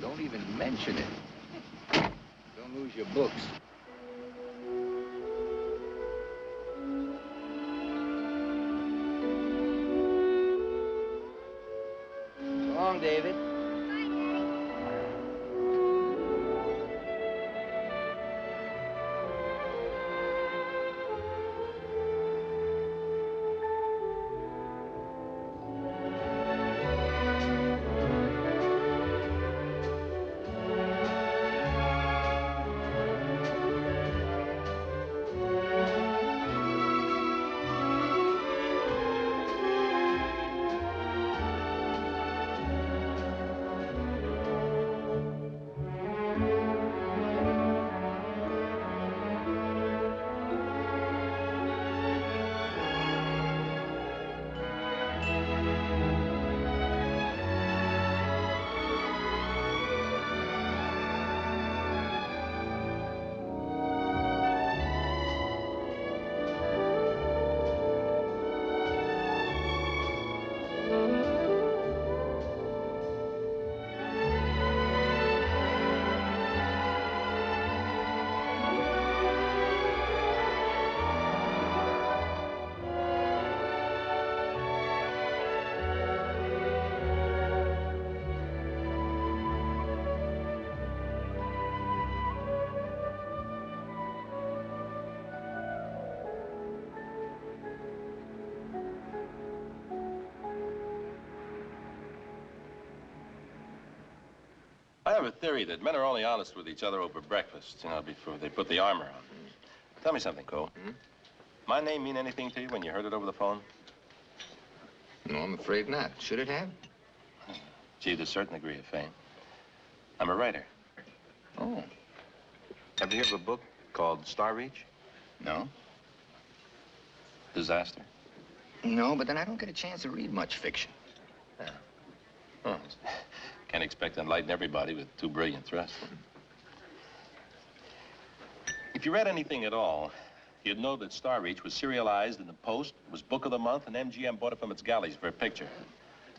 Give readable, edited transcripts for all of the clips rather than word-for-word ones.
Don't even mention it. Don't lose your books. So long, David. I have a theory that men are only honest with each other over breakfast, you know, before they put the armor on. Tell me something, Coe. My name mean anything to you when you heard it over the phone? No, I'm afraid not. Should it have? Achieved a certain degree of fame. I'm a writer. Oh. Have you heard of a book called Star Reach? No? Disaster? No, but then I don't get a chance to read much fiction. Yeah. Oh. Can't expect to enlighten everybody with two brilliant thrusts. If you read anything at all, you'd know that Star Reach was serialized in the Post, was Book of the Month, and MGM bought it from its galleys for a picture.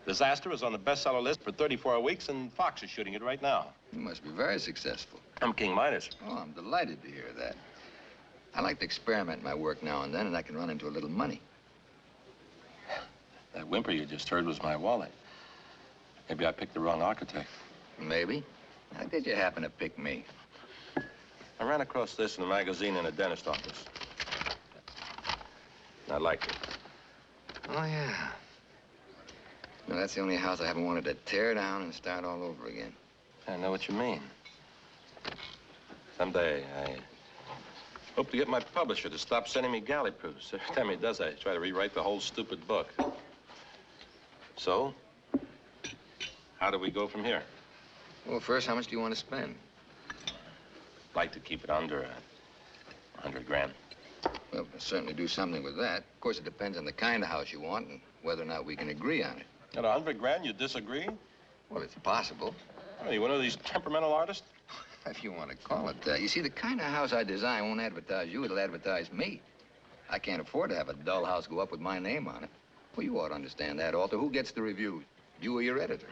Disaster is on the bestseller list for 34 weeks, and Fox is shooting it right now. You must be very successful. I'm King Midas. Oh, I'm delighted to hear that. I like to experiment in my work now and then, and I can run into a little money. That whimper you just heard was my wallet. Maybe I picked the wrong architect. Maybe. How did you happen to pick me? I ran across this in a magazine in a dentist office. I liked it. Oh, yeah. Well, that's the only house I haven't wanted to tear down and start all over again. I know what you mean. Someday, I hope to get my publisher to stop sending me galley proofs. Every time he does, I try to rewrite the whole stupid book. So, how do we go from here? Well, first, how much do you want to spend? I'd like to keep it under 100 grand. Well, we'll certainly do something with that. Of course, it depends on the kind of house you want and whether or not we can agree on it. At 100 grand, you disagree? Well, it's possible. Are you one of these temperamental artists? If you want to call it that. You see, the kind of house I design won't advertise you, it'll advertise me. I can't afford to have a dull house go up with my name on it. Well, you ought to understand that, Alter. Who gets the reviews? You or your editor?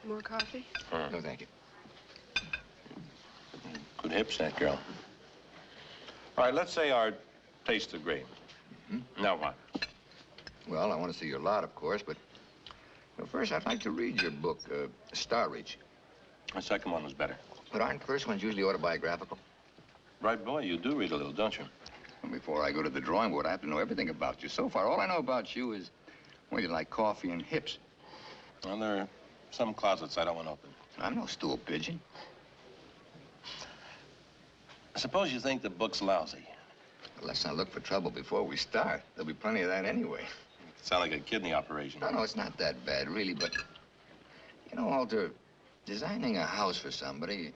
More coffee? No, thank you. Good hips, that girl. All right, let's say our tastes agree. Now what? Well, I want to see your lot, of course, but well, first, I'd like to read your book, Star Reach. The second one was better. But aren't first ones usually autobiographical? Right, boy, you do read a little, don't you? Well, before I go to the drawing board, I have to know everything about you. So far, all I know about you is, well, you like coffee and hips. Well, there are some closets I don't want open. I'm no stool pigeon. Suppose you think the book's lousy. Well, let's not look for trouble before we start. There'll be plenty of that anyway. Sound like a kidney operation. No, it's not that bad, really, but, you know, Alter, designing a house for somebody, you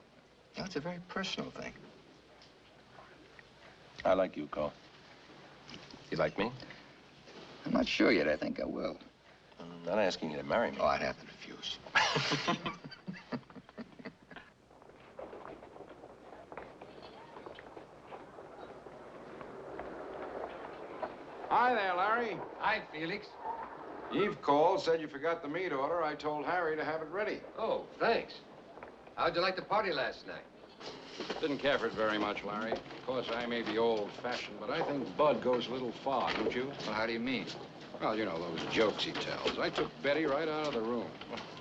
know, it's a very personal thing. I like you, Coe. You like me? I'm not sure yet. I think I will. I'm not asking you to marry me. Oh, I'd have to refuse. Hi there, Larry. Hi, Felix. Eve Coe said you forgot the meat order. I told Harry to have it ready. Oh, thanks. How'd you like the party last night? Didn't care for it very much, Larry. Of course, I may be old-fashioned, but I think Bud goes a little far, don't you? Well, how do you mean? Well, you know, those jokes he tells. I took Betty right out of the room.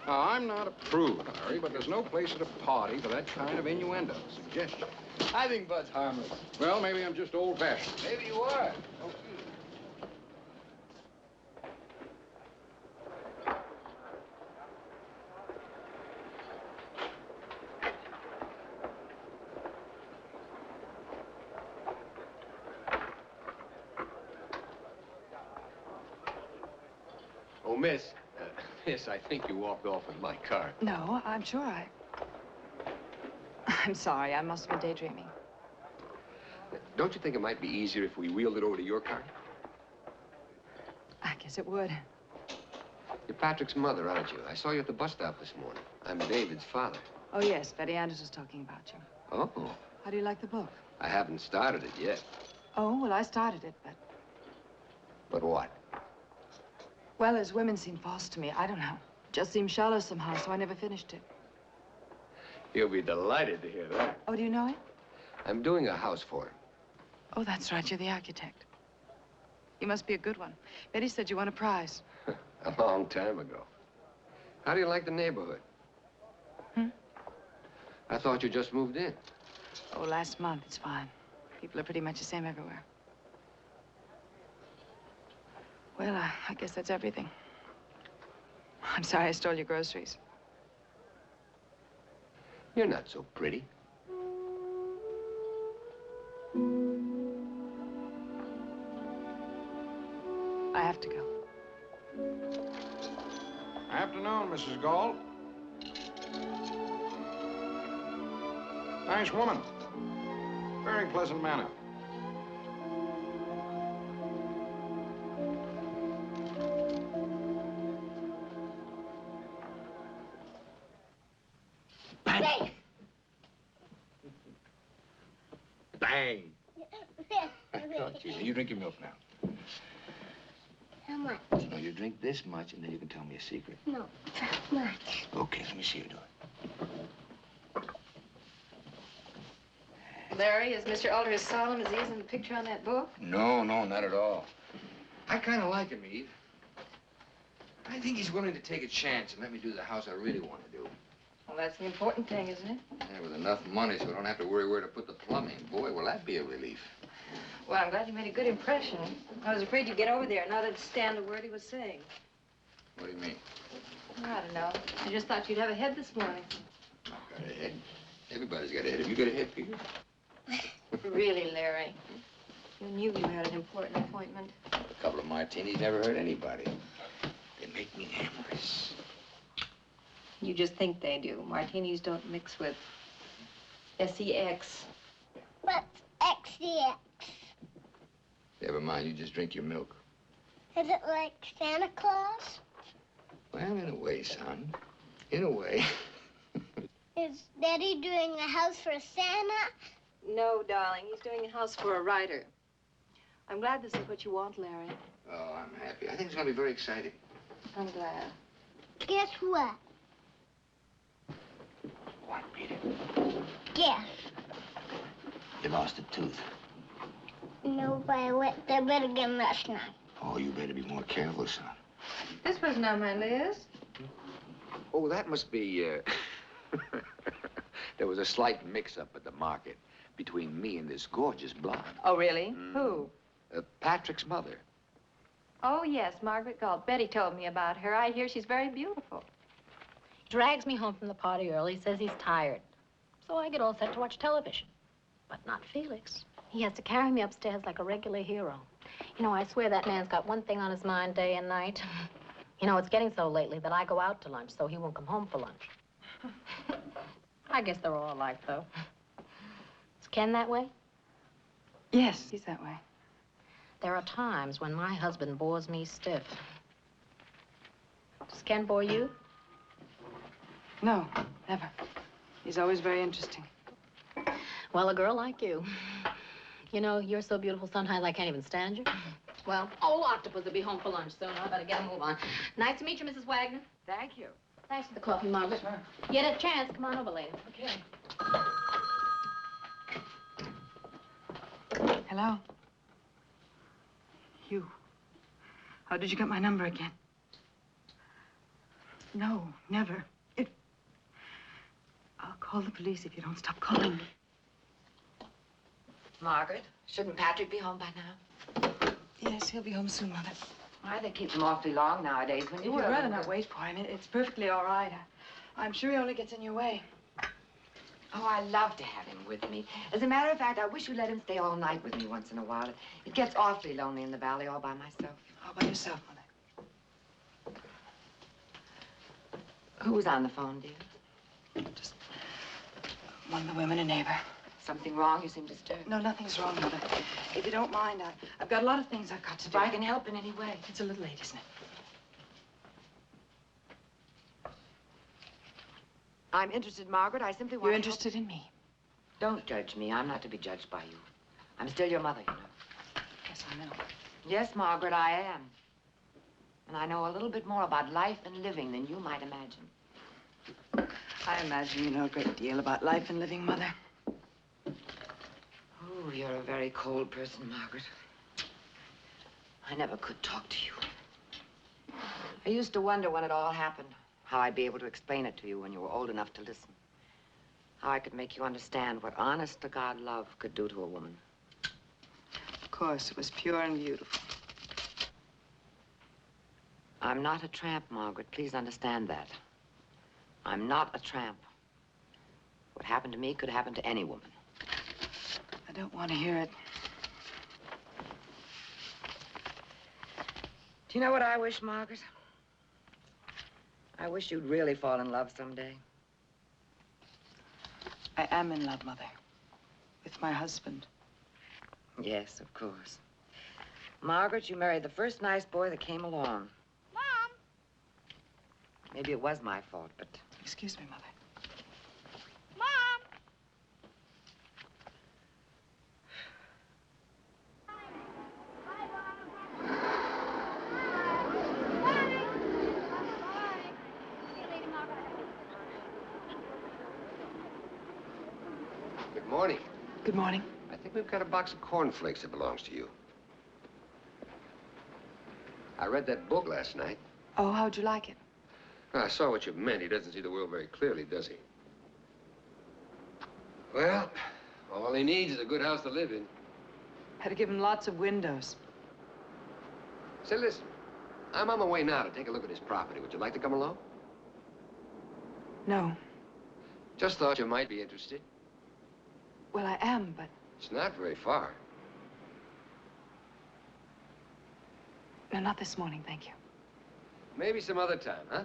Now, I'm not a prude, Larry, but there's no place at a party for that kind of innuendo, suggestion. I think Bud's harmless. Well, maybe I'm just old-fashioned. Maybe you are. Oh, miss. Miss, I think you walked off with my car. No, I'm sure I'm sorry, I must have been daydreaming. Don't you think it might be easier if we wheeled it over to your car? I guess it would. You're Patrick's mother, aren't you? I saw you at the bus stop this morning. I'm David's father. Oh, yes, Betty Anders was talking about you. Oh, How do you like the book? I haven't started it yet. Oh, well, I started it, but... But what? Well, his women seem false to me. I don't know. Just seemed shallow somehow, so I never finished it. You'll be delighted to hear that. Oh, do you know him? I'm doing a house for him. Oh, that's right. You're the architect. You must be a good one. Betty said you won a prize. A long time ago. How do you like the neighborhood? I thought you just moved in. Oh, last month. It's fine. People are pretty much the same everywhere. Well, I guess that's everything. I'm sorry I stole your groceries. You're not so pretty. I have to go. Afternoon, Mrs. Gault. Nice woman. Very pleasant manner. Bang! Bang! You drink your milk now. How much? No, you drink this much, and then you can tell me a secret. No, how much? Okay, let me see you do it. Larry, is Mr. Alder as solemn as he is in the picture on that book? No, not at all. I kind of like him, Eve. I think he's willing to take a chance and let me do the house I really want to do. Well, that's the important thing, isn't it? Yeah, with enough money so I don't have to worry where to put the plumbing. Boy, will that be a relief. Well, I'm glad you made a good impression. I was afraid you'd get over there and not understand a word he was saying. What do you mean? I don't know. I just thought you'd have a head this morning. I've got a head. Everybody's got a head. Have you got a head, Peter? Really, Larry? You knew you had an important appointment. A couple of martinis never hurt anybody. They make me amorous. You just think they do. Martinis don't mix with sex. What's XDX? Never mind, you just drink your milk. Is it like Santa Claus? Well, in a way, son. In a way. Is Daddy doing a house for Santa? No, darling. He's doing a house for a writer. I'm glad this is what you want, Larry. Oh, I'm happy. I think it's going to be very exciting. I'm glad. Guess what? What, Peter? Guess. You lost a tooth. No, but I went to bed again last night. Oh, you better be more careful, son. This wasn't on my list. Oh, that must be, There was a slight mix-up at the market between me and this gorgeous blonde. Oh, really? Who? Patrick's mother. Oh, yes, Margaret Gault. Betty told me about her. I hear she's very beautiful. Drags me home from the party early, says he's tired. So I get all set to watch television. But not Felix. He has to carry me upstairs like a regular hero. You know, I swear that man's got one thing on his mind day and night. You know, it's getting so lately that I go out to lunch so he won't come home for lunch. I guess they're all alike, though. Is Ken that way? Yes, he's that way. There are times when my husband bores me stiff. Does Ken bore you? No, never. He's always very interesting. Well, a girl like you. You know, you're so beautiful sometimes I can't even stand you. Well, old Octopus will be home for lunch soon. I better get a move on. Nice to meet you, Mrs. Wagner. Thank you. Thanks for the coffee, Margaret. Sure. Get a chance, come on over later. Okay. Hello? You. How did you get my number again? No, never. I'll call the police if you don't stop calling me. Margaret, shouldn't Patrick be home by now? Yes, he'll be home soon, Mother. Why, they keep him awfully long nowadays. When If you you'd were rather little not wait for him, it's perfectly all right. I'm sure he only gets in your way. Oh, I love to have him with me. As a matter of fact, I wish you'd let him stay all night with me once in a while. It gets awfully lonely in the valley all by myself. All by yourself, Mother. Who's on the phone, dear? Just one of the women, a neighbor. Something wrong? You seem disturbed. No, nothing's wrong, Mother. If you don't mind, I've got a lot of things I've got to If do. I can help in any way. It's a little late, isn't it? I'm interested, Margaret. I simply want You're to interested in me? Don't judge me. I'm not to be judged by you. I'm still your mother, you know. Yes, I know. Yes, Margaret, I am. And I know a little bit more about life and living than you might imagine. I imagine you know a great deal about life and living, Mother. Oh, you're a very cold person, Margaret. I never could talk to you. I used to wonder when it all happened, how I'd be able to explain it to you when you were old enough to listen. How I could make you understand what honest-to-God love could do to a woman. Of course, it was pure and beautiful. I'm not a tramp, Margaret. Please understand that. I'm not a tramp. What happened to me could happen to any woman. I don't want to hear it. Do you know what I wish, Margaret? I wish you'd really fall in love someday. I am in love, Mother. With my husband. Yes, of course. Margaret, you married the first nice boy that came along. Mom! Maybe it was my fault, but... Excuse me, Mother. Mom! Good morning. Good morning. I think we've got a box of cornflakes that belongs to you. I read that book last night. Oh, how'd you like it? I saw what you meant. He doesn't see the world very clearly, does he? Well, all he needs is a good house to live in. Had to give him lots of windows. Say, listen, I'm on my way now to take a look at his property. Would you like to come along? No. Just thought you might be interested. Well, I am, but... It's not very far. No, not this morning, thank you. Maybe some other time, huh?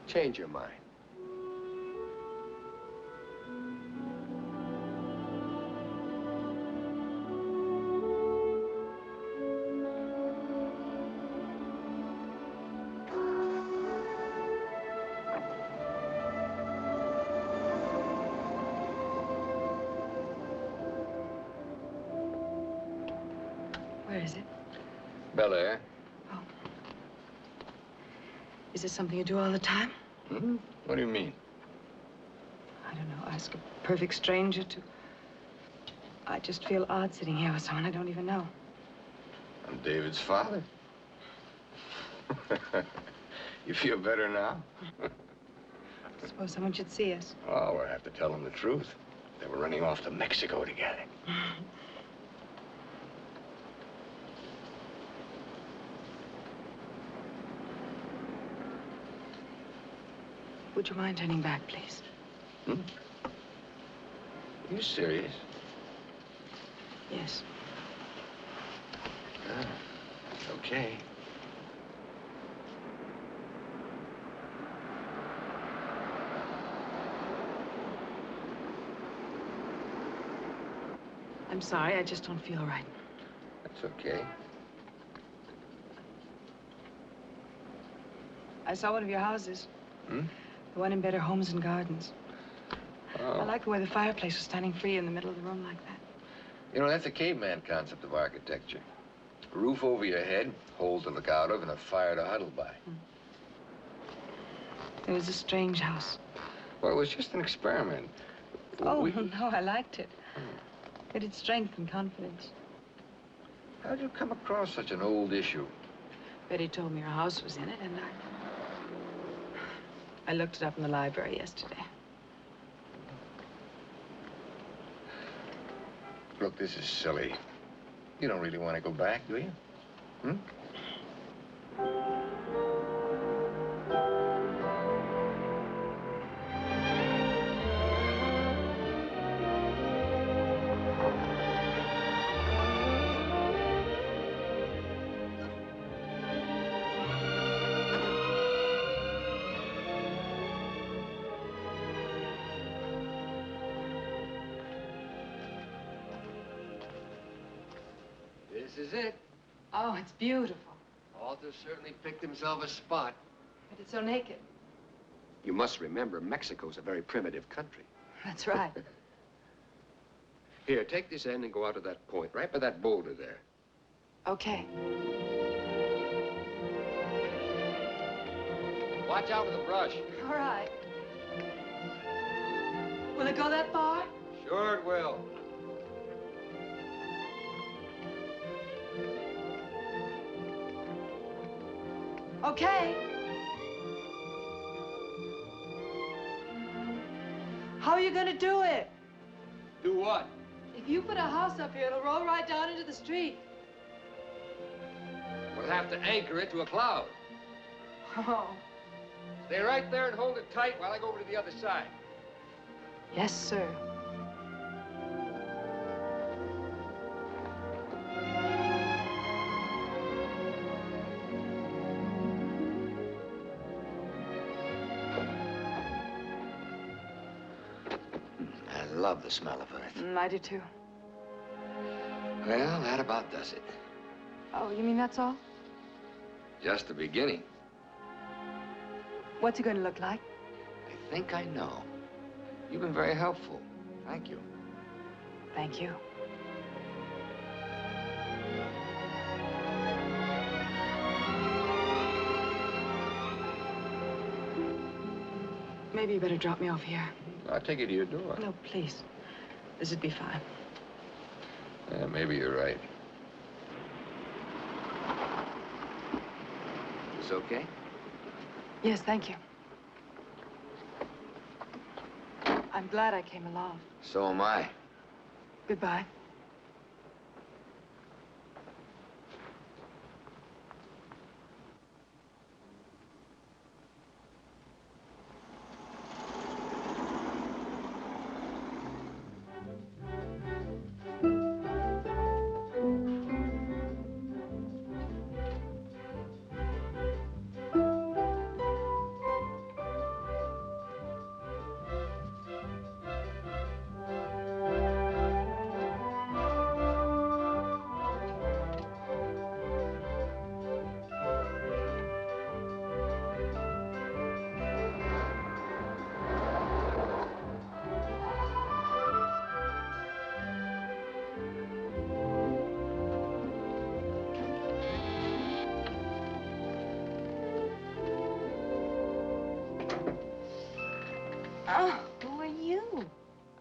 Change your mind. Where is it? Bel Air. Oh. Is it something you do all the time? Hmm? What do you mean? I don't know. Ask a perfect stranger to... I just feel odd sitting here with someone I don't even know. I'm David's father. You feel better now? Suppose someone should see us. Oh, we'll have to tell them the truth. They were running off to Mexico together. Would you mind turning back, please? Hmm? You serious? Yes. Ah, okay. I'm sorry, I just don't feel right. That's okay. I saw one of your houses. Hmm? The one in Better Homes and Gardens. Oh. I like the way the fireplace was standing free in the middle of the room like that. You know, that's a caveman concept of architecture. A roof over your head, hole to look out of, and a fire to huddle by. It was a strange house. Well, it was just an experiment. Oh, no, I liked it. It had strength and confidence. How'd you come across such an old issue? Betty told me her house was in it, and I looked it up in the library yesterday. Look, this is silly. You don't really want to go back, do you? Hmm? This is it. Oh, it's beautiful. Walter certainly picked himself a spot. But it's so naked. You must remember, Mexico's a very primitive country. That's right. Here, take this end and go out to that point, right by that boulder there. Okay. Watch out for the brush. All right. Will it go that far? Sure it will. Okay. How are you gonna do it? Do what? If you put a house up here, it'll roll right down into the street. We'll have to anchor it to a cloud. Oh. Stay right there and hold it tight while I go over to the other side. Yes, sir. I love the smell of earth. I do too. Well, that about does it. Oh, you mean that's all? Just the beginning. What's it gonna look like? I think I know. You've been very helpful. Thank you. Thank you. Maybe you better drop me off here. I'll take you to your door. No, please. This would be fine. Yeah, maybe you're right. This okay? Yes, thank you. I'm glad I came along. So am I. Goodbye. Oh, who are you?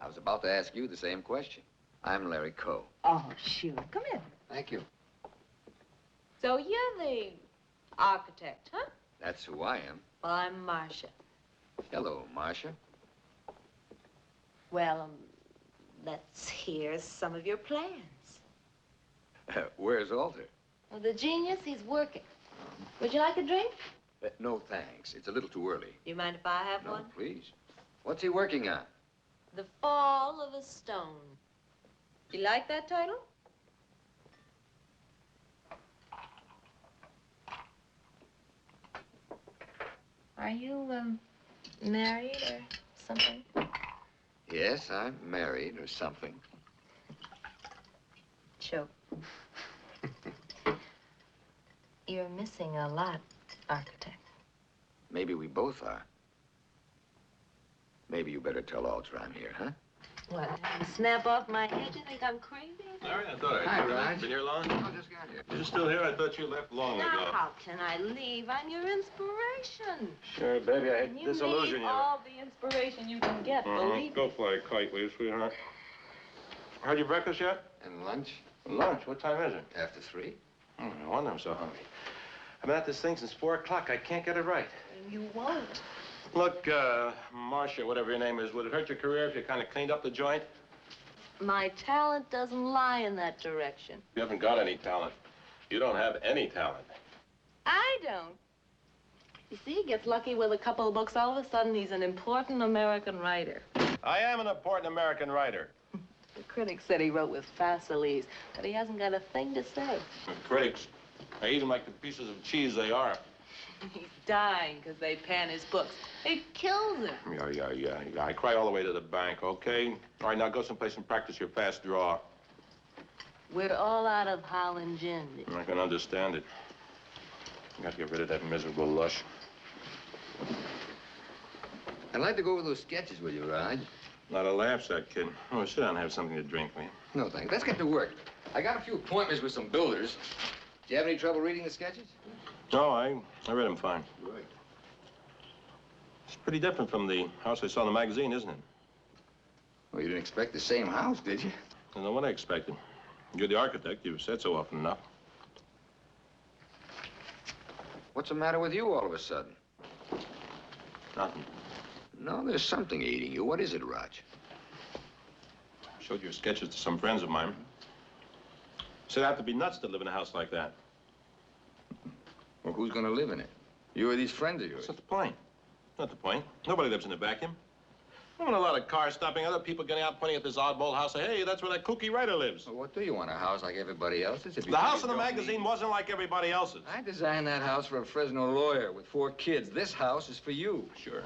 I was about to ask you the same question. I'm Larry Coe. Oh, sure. Come in. Thank you. So you're the architect, huh? That's who I am. Well, I'm Marcia. Hello, Marcia. Well, let's hear some of your plans. Where's Alter? Well, the genius, he's working. Would you like a drink? No, thanks. It's a little too early. Do you mind if I have No, one? please. What's he working on? The Fall of a Stone. Do you like that title? Are you, married or something? Yes, I'm married or something. Choke. You're missing a lot, architect. Maybe we both are. Maybe you better tell Alter I'm here, huh? What, you snap off my head? You think I'm crazy? Larry, I thought Hi, Raj. Been here long? I just got here. You're still here? I thought you left long Now, ago. how can I leave? I'm your inspiration. Sure, baby, I hate And to disillusion need you. all the inspiration you can get, believe me. Go fly a kite, will you, sweetheart? Had your breakfast yet? And lunch? Lunch? What time is it? After 3. Oh, no wonder I'm so hungry. I've been at this thing since 4 o'clock. I can't get it right. And you won't. Look, Marcia, whatever your name is, would it hurt your career if you kind of cleaned up the joint? My talent doesn't lie in that direction. You haven't got any talent. You don't have any talent. I don't. You see, he gets lucky with a couple of books. All of a sudden, he's an important American writer. I am an important American writer. The critics said he wrote with facilities, but he hasn't got a thing to say. The critics, they eat them like the pieces of cheese they are. He's dying because they pan his books. It kills him. Yeah. I cry all the way to the bank, okay? All right, now go someplace and practice your fast draw. We're all out of Holland gin. I can understand it. I got to get rid of that miserable lush. I'd like to go over those sketches with you, Raj. Not a laugh, that kid. Oh, sit down and have something to drink, will you? No, thanks. Let's get to work. I got a few appointments with some builders. Do you have any trouble reading the sketches? No, I read them fine. Good. It's pretty different from the house I saw in the magazine, isn't it? Well, you didn't expect the same house, did you? I don't know what I expected. You're the architect. You've said so often enough. What's the matter with you all of a sudden? Nothing. No, there's something eating you. What is it, Raj? Showed your sketches to some friends of mine. Said I'd have to be nuts to live in a house like that. Well, who's going to live in it? You or these friends of yours? That's not the point. Not the point. Nobody lives in a vacuum. I want a lot of cars stopping, other people getting out pointing at this oddball house. Say, hey, that's where that kooky writer lives. Well, what do you want, a house like everybody else's? If you The think house you in the don't magazine need- wasn't like everybody else's. I designed that house for a Fresno lawyer with 4 kids. This house is for you. Sure.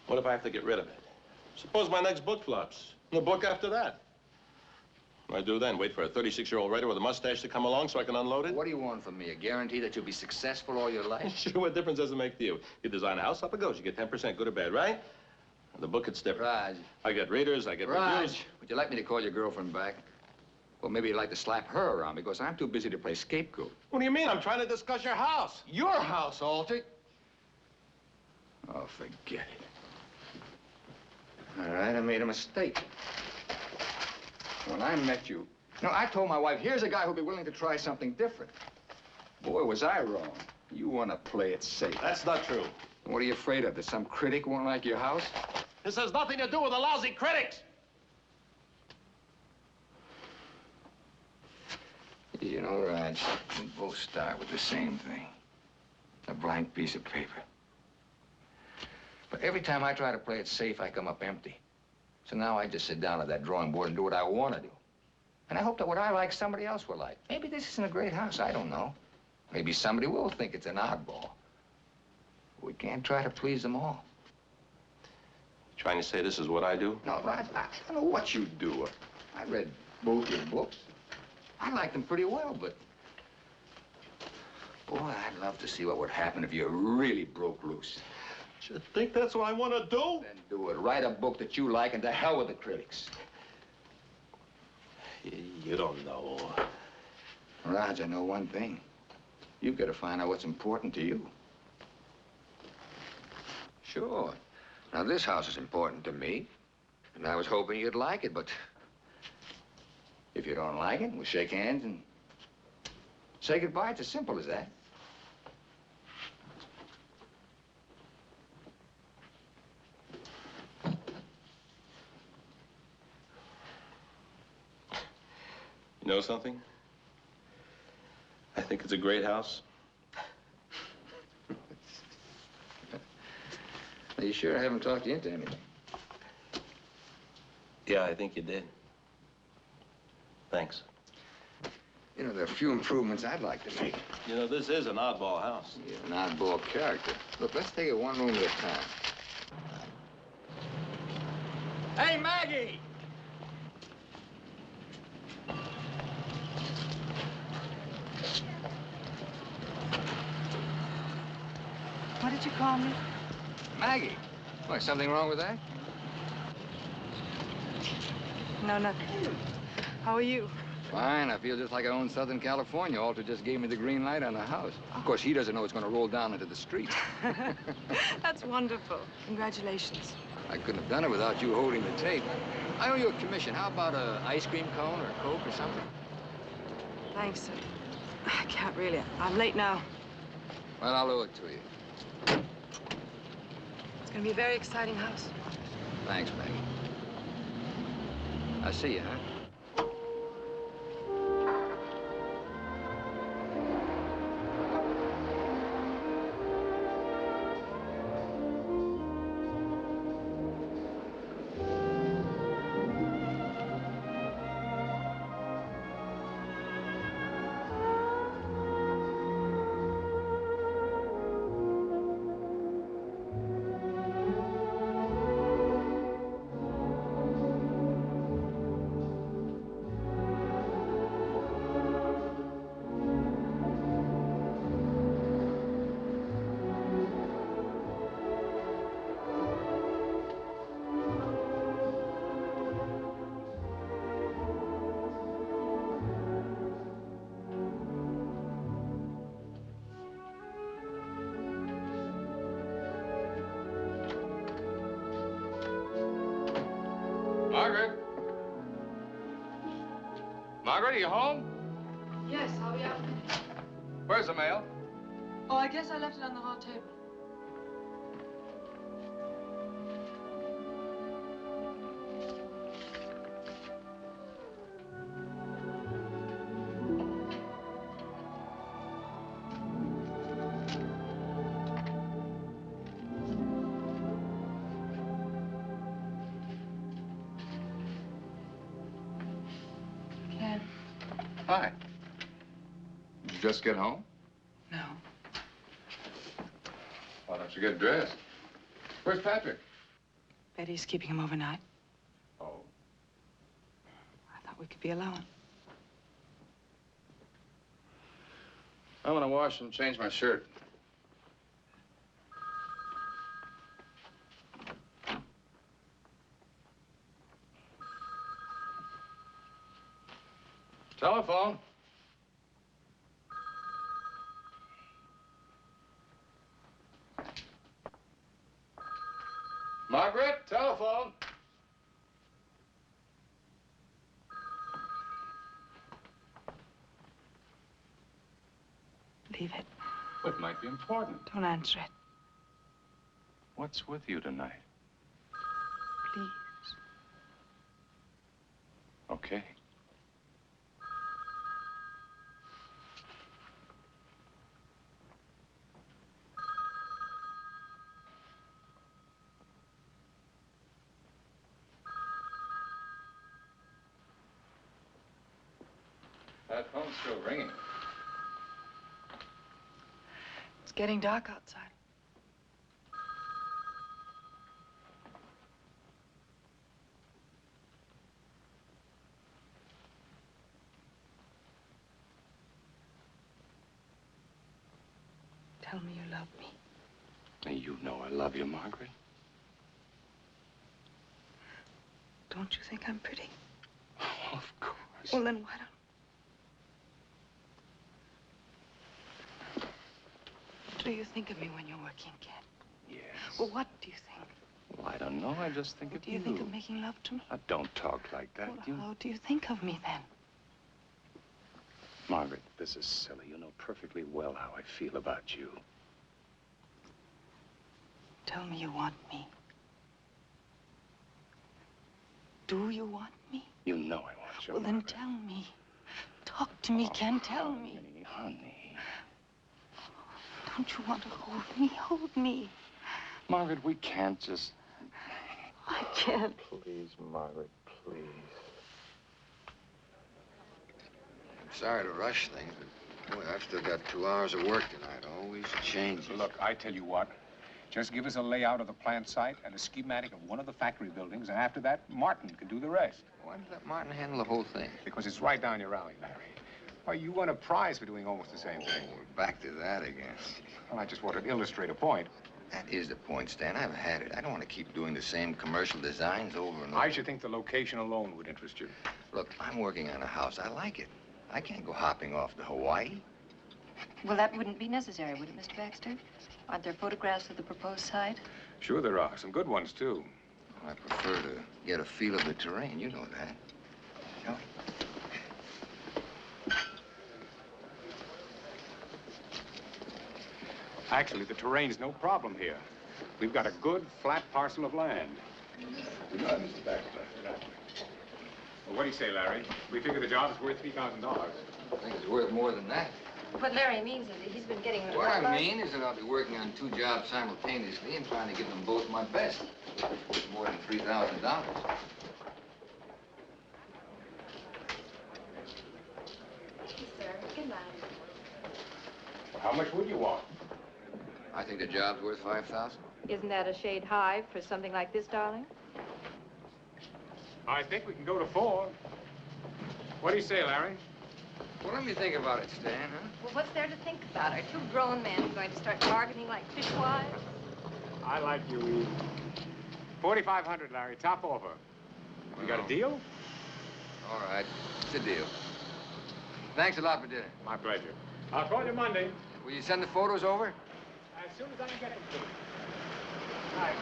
What if I have to get rid of it? Suppose my next book flops. And the book after that. What do I do then? Wait for a 36-year-old writer with a mustache to come along so I can unload it? What do you want from me? A guarantee that you'll be successful all your life? Sure, what difference does it make to you? You design a house, up it goes. You get 10%, good or bad, right? The book, it's different. Raj. I get readers, I get reviews. Raj, would you like me to call your girlfriend back? Well, maybe you'd like to slap her around because I'm too busy to play scapegoat. What do you mean? I'm trying to discuss your house. Your house, Alter. Oh, forget it. All right, I made a mistake. When I met you, I told my wife, here's a guy who'll be willing to try something different. Boy, was I wrong. You want to play it safe. That's not true. What are you afraid of? That some critic won't like your house? This has nothing to do with the lousy critics. You know, Raj, we both start with the same thing. A blank piece of paper. But every time I try to play it safe, I come up empty. So now I just sit down at that drawing board and do what I want to do. And I hope that what I like, somebody else will like. Maybe this isn't a great house, I don't know. Maybe somebody will think it's an oddball. We can't try to please them all. Trying to say this is what I do? No, Raj, I don't know what you do. I read both your books. I like them pretty well, but... Boy, I'd love to see what would happen if you really broke loose. You think that's what I want to do? Then do it. Write a book that you like, and to hell with the critics. You don't know. Raj, I know one thing. You've got to find out what's important to you. Sure. Now, this house is important to me, and I was hoping you'd like it, but if you don't like it, we'll shake hands and say goodbye. It's as simple as that. You know something? I think it's a great house. Are you sure I haven't talked you into anything? Yeah, I think you did. Thanks. You know, there are a few improvements I'd like to make. You know, this is an oddball house. You're an oddball character. Look, let's take it one room at a time. Hey, Maggie! What did you call me? Maggie. What, something wrong with that? No, nothing. How are you? Fine. I feel just like I own Southern California. Alter just gave me the green light on the house. Of course, he doesn't know it's going to roll down into the street. That's wonderful. Congratulations. I couldn't have done it without you holding the tape. I owe you a commission. How about a ice cream cone or a Coke or something? Thanks, sir. I can't really. I'm late now. Well, I'll owe it to you. It's going to be a very exciting house. Thanks, Maggie. I'll see you, huh? Margaret? Margaret, are you home? Yes, I'll be out. Where's the mail? Oh, I guess I left it on the hall table. Ken? Hi. Did you just get home? No. Why don't you get dressed? Where's Patrick? Betty's keeping him overnight. Oh. I thought we could be alone. I'm gonna wash and change my shirt. Telephone. Margaret, telephone. Leave it. It might be important. Don't answer it, What's with you tonight? please. Okay. That phone's still ringing. It's getting dark outside. Tell me you love me. And you know I love you, Margaret. Don't you think I'm pretty? Oh, of course. Well, then why don't... What do you think of me when you're working, Ken? Yes. Well, what do you think? Well, I don't know. I just think Well, of do you think of making love to me? Now, don't talk like that. Well, how do you think of me then? Margaret, this is silly. You know perfectly well how I feel about you. Tell me you want me. Do you want me? You know I want you, Well, then Margaret. tell me. Talk to me, Ken. Tell me. Honey. Don't you want to hold me? Hold me. Margaret, we can't just... I can't. Please, Margaret, please. I'm sorry to rush things, but, boy, I've still got 2 hours of work tonight. Always changes. Look, I tell you what. Just give us a layout of the plant site and a schematic of one of the factory buildings, and after that, Martin can do the rest. Why did let Martin handle the whole thing? Because it's right down your alley, Larry. Why, you won a prize for doing almost the same thing. Oh, we're back to that again. Well, I just wanted to illustrate a point. That is the point, Stan. I've had it. I don't want to keep doing the same commercial designs over and over. I should think the location alone would interest you. Look, I'm working on a house. I like it. I can't go hopping off to Hawaii. Well, that wouldn't be necessary, would it, Mr. Baxter? Aren't there photographs of the proposed site? Sure there are. Some good ones, too. I prefer to get a feel of the terrain. You know that. Shall we? Actually, the terrain's no problem here. We've got a good, flat parcel of land. Good night, Mr. Baxter. Well, what do you say, Larry? We figure the job is worth $3,000. I think it's worth more than that. What Larry means is that he's been getting... What I mean is that I'll be working on 2 jobs simultaneously and trying to give them both my best. It's more than $3,000. Sir, good night. How much would you want? I think the job's worth $5,000. Isn't that a shade high for something like this, darling? I think we can go to 4. What do you say, Larry? Well, let me think about it, Stan, huh? Well, what's there to think about? Are 2 grown men going to start bargaining like fishwives? I like you, Eve. 4,500, Larry. Top offer. We got a deal? All right. It's a deal. Thanks a lot for dinner. My pleasure. I'll call you Monday. Will you send the photos over? As soon as I can get them to you. Bye.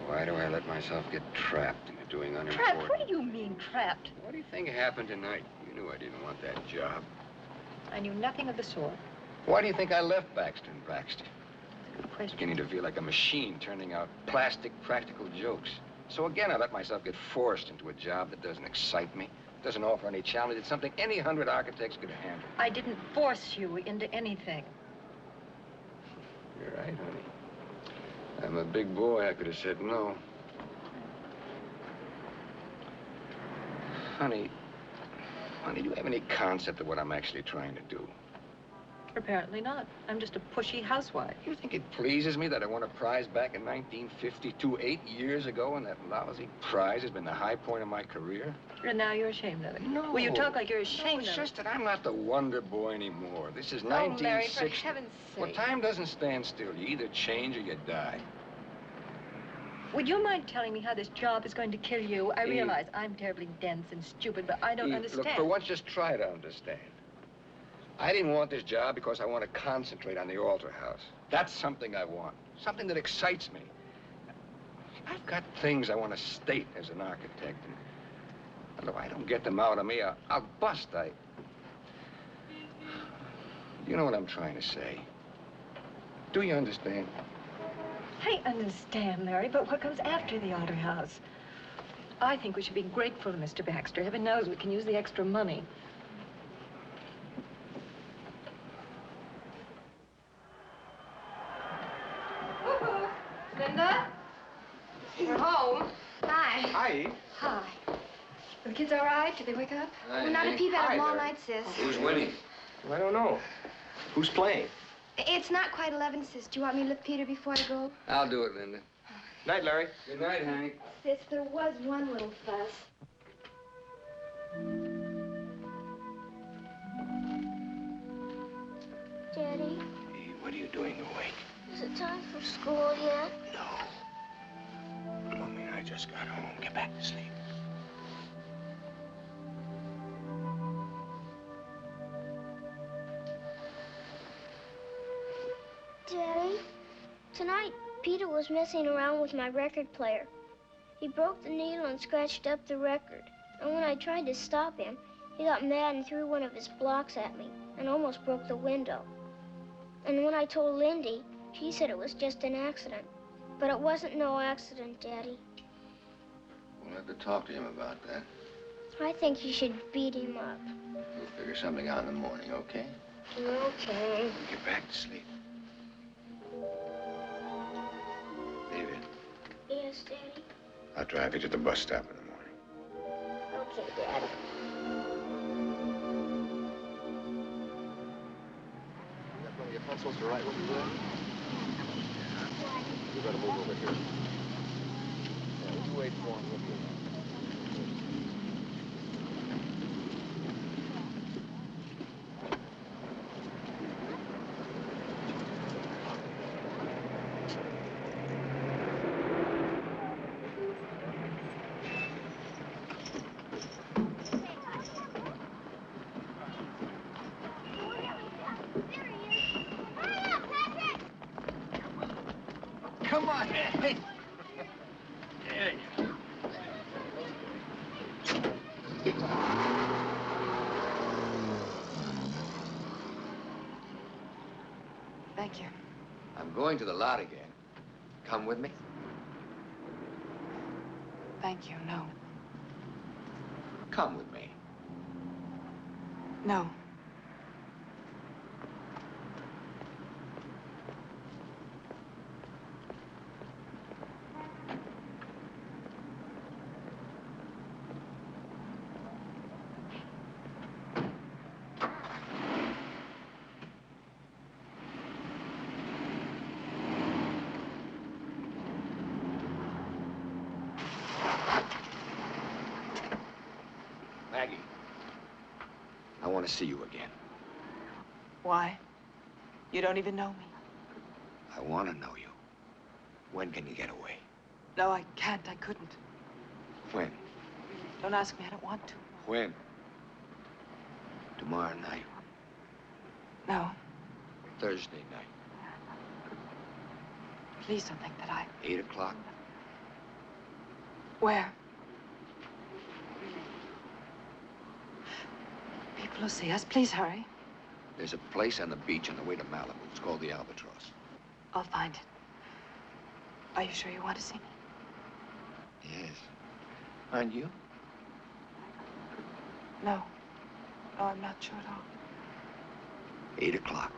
Why do I let myself get trapped into doing unimportant... Trapped? What do you mean, trapped? What do you think happened tonight? You knew I didn't want that job. I knew nothing of the sort. Why do you think I left Baxter and Baxter? Good question. Beginning to feel like a machine turning out plastic, practical jokes. So again, I let myself get forced into a job that doesn't excite me, doesn't offer any challenge. It's something any 100 architects could handle. I didn't force you into anything. You're right, honey. I'm a big boy. I could have said no. Honey, do you have any concept of what I'm actually trying to do? Apparently not. I'm just a pushy housewife. You think it pleases me that I won a prize back in 1952, 8 years ago, and that lousy prize has been the high point of my career? And now you're ashamed of it. No. Well, you talk like you're ashamed It's of just it. that I'm not the wonder boy anymore. This is Oh, 1960. Larry, for heaven's sake. Well, time doesn't stand still. You either change or you die. Would you mind telling me how this job is going to kill you? I realize I'm terribly dense and stupid, but I don't understand. Look, for once, just try to understand. I didn't want this job because I want to concentrate on the altar house. That's something I want. Something that excites me. I've got things I want to state as an architect. And if I don't get them out of me, I'll bust. You know what I'm trying to say. Do you understand? I understand, Larry, but what comes after the altar house? I think we should be grateful to Mr. Baxter. Heaven knows we can use the extra money. Linda? We're home. Hi. Hi. Hi. Are the kids all right? Did they wake up? Hi, Well, not a Hank. peep out Hi of them all there. night, sis. Who's winning? I don't know. Who's playing? It's not quite 11, sis. Do you want me to lift Peter before I go? I'll do it, Linda. Night, Larry. Good night, Hank. Sis, there was one little fuss. Daddy, Hey, what are you doing awake? is it time for school yet? No. Mommy and I just got home. Get back to sleep. Daddy, tonight Peter was messing around with my record player. He broke the needle and scratched up the record. And when I tried to stop him, he got mad and threw one of his blocks at me and almost broke the window. And when I told Lindy, she said it was just an accident. But it wasn't no accident, Daddy. We'll have to talk to him about that. I think you should beat him up. We'll figure something out in the morning, okay? Okay. Get back to sleep. David, Yes, Daddy? I'll drive you to the bus stop in the morning. Okay, Daddy. You got one of your pencils to write what you did? You better move over here. Yeah, you wait for him. We'll be around. Come on, hey. Thank you. I'm going to the lot again. Come with me? Thank you. No. Come with me. No. Maggie, I want to see you again. Why? You don't even know me. I want to know you. When can you get away? No, I can't. I couldn't. When? Don't ask me. I don't want to. When? Tomorrow night. No. Thursday night. Please don't think that I... 8 o'clock. Where? People will see us. Please hurry. There's a place on the beach on the way to Malibu. It's called the Albatross. I'll find it. Are you sure you want to see me? Yes. Aren't you? No. No, I'm not sure at all. 8 o'clock.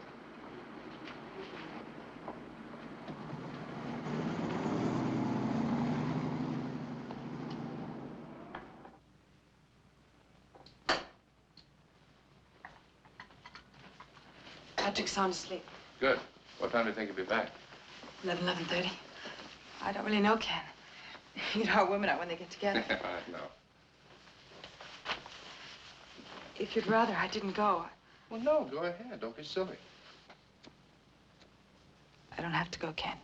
Patrick's sound asleep. Good. What time do you think he'll be back? 11:30. I don't really know, Ken. You know how women are when they get together. I know. If you'd rather I didn't go, Well, no, go ahead. Don't be silly. I don't have to go, Ken.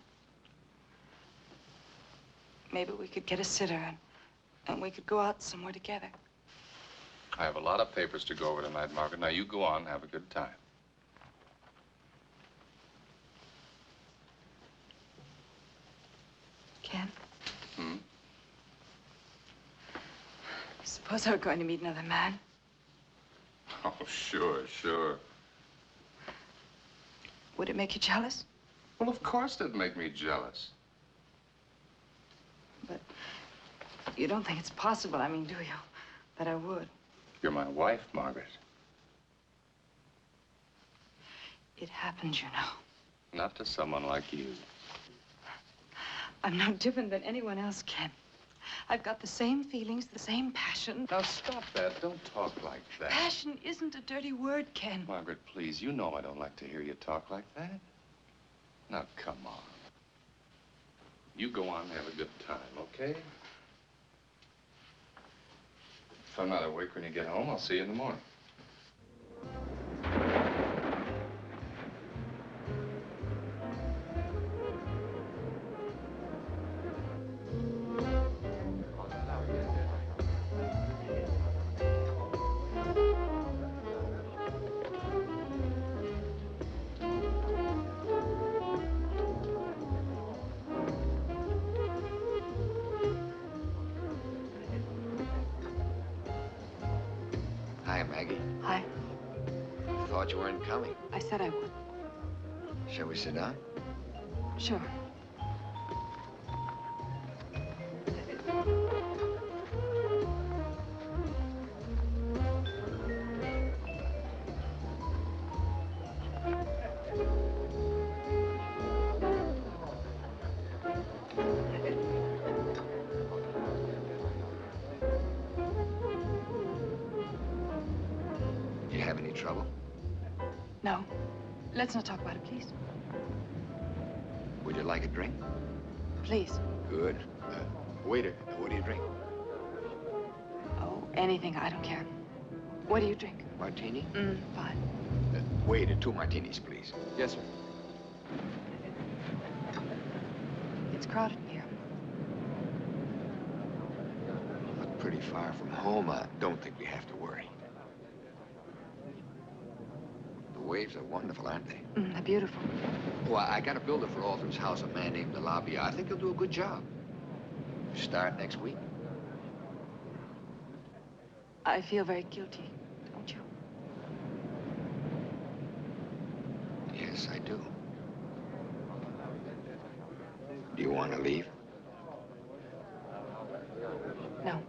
Maybe we could get a sitter and we could go out somewhere together. I have a lot of papers to go over tonight, Margaret. Now, you go on, have a good time. Ken? Hmm? Suppose I were going to meet another man. Oh, sure, sure. Would it make you jealous? Well, of course it'd make me jealous. But you don't think it's possible, I mean, do you? That I would. You're my wife, Margaret. It happens, you know. Not to someone like you. I'm no different than anyone else, Ken. I've got the same feelings, the same passion. Now, stop that. Don't talk like that. Passion isn't a dirty word, Ken. Margaret, please, you know I don't like to hear you talk like that. Now, come on. You go on and have a good time, okay? If I'm not awake when you get home, I'll see you in the morning. Hi, Maggie. Hi. Thought you weren't coming. I said I would. Shall we sit down? Sure. You have any trouble? No. Let's not talk about it, please. Would you like a drink? Please. Good. Waiter, what do you drink? Oh, anything. I don't care. What do you drink? Martini? Fine. Waiter, 2 martinis, please. Yes, sir. It's crowded in here. Look pretty far from home. I don't think we have to worry. The waves are wonderful, aren't they? They're beautiful. Well, I got a builder for Alton's house, a man named DeLabia. I think he'll do a good job. Start next week. I feel very guilty, don't you? Yes, I do. Do you want to leave? No.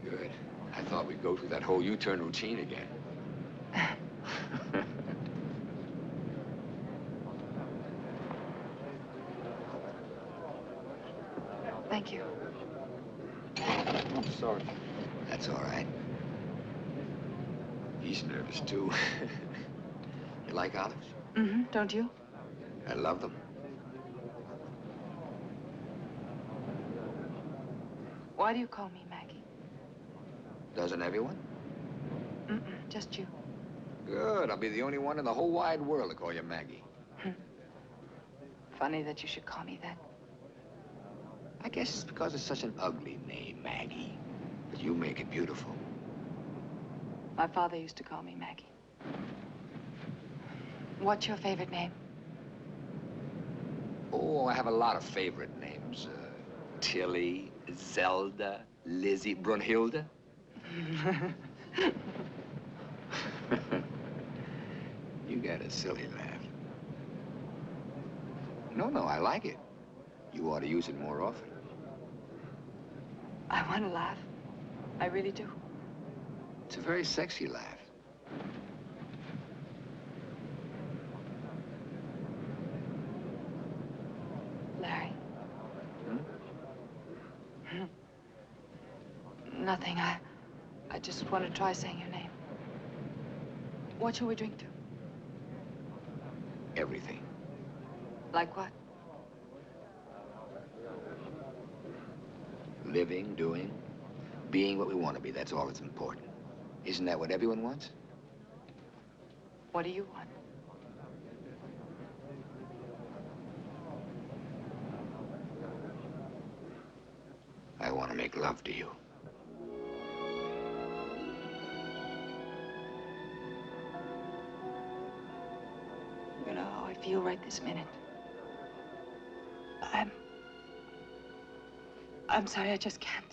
Good. I thought we'd go through that whole U-turn routine again. Thank you. I'm sorry. That's all right. He's nervous, too. You like olives? Don't you? I love them. Why do you call me Maggie? Doesn't everyone? Just you. Good. I'll be the only one in the whole wide world to call you Maggie. Funny that you should call me that. I guess it's because it's such an ugly name, Maggie. But you make it beautiful. My father used to call me Maggie. What's your favorite name? Oh, I have a lot of favorite names. Tilly, Zelda, Lizzie, Brunhilde. You got a silly laugh. No, I like it. You ought to use it more often. I want to laugh. I really do. It's a very sexy laugh. Larry. Nothing. I just want to try saying your name. What shall we drink to? Everything. Like what? Living, doing, being what we want to be. That's all that's important. Isn't that what everyone wants? What do you want? I want to make love to you. You know how I feel right this minute. I'm sorry, I just can't.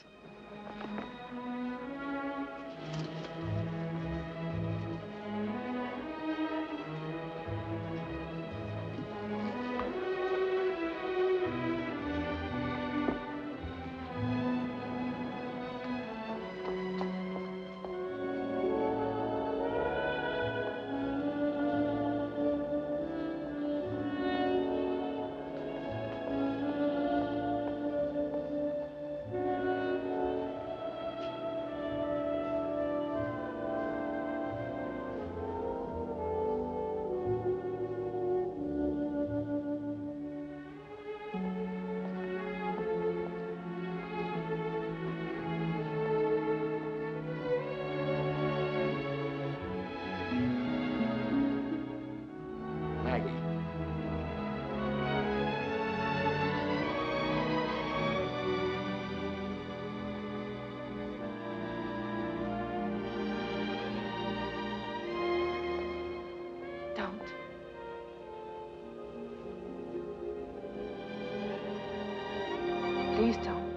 Maggie. Don't. Please don't.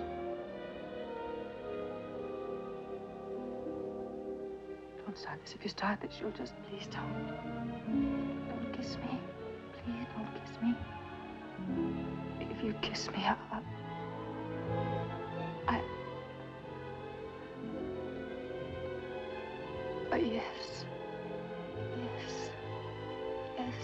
Don't start this. If you start this, you'll just... Please don't. Don't kiss me. Please don't kiss me. If you kiss me, yes. Yes. Yes.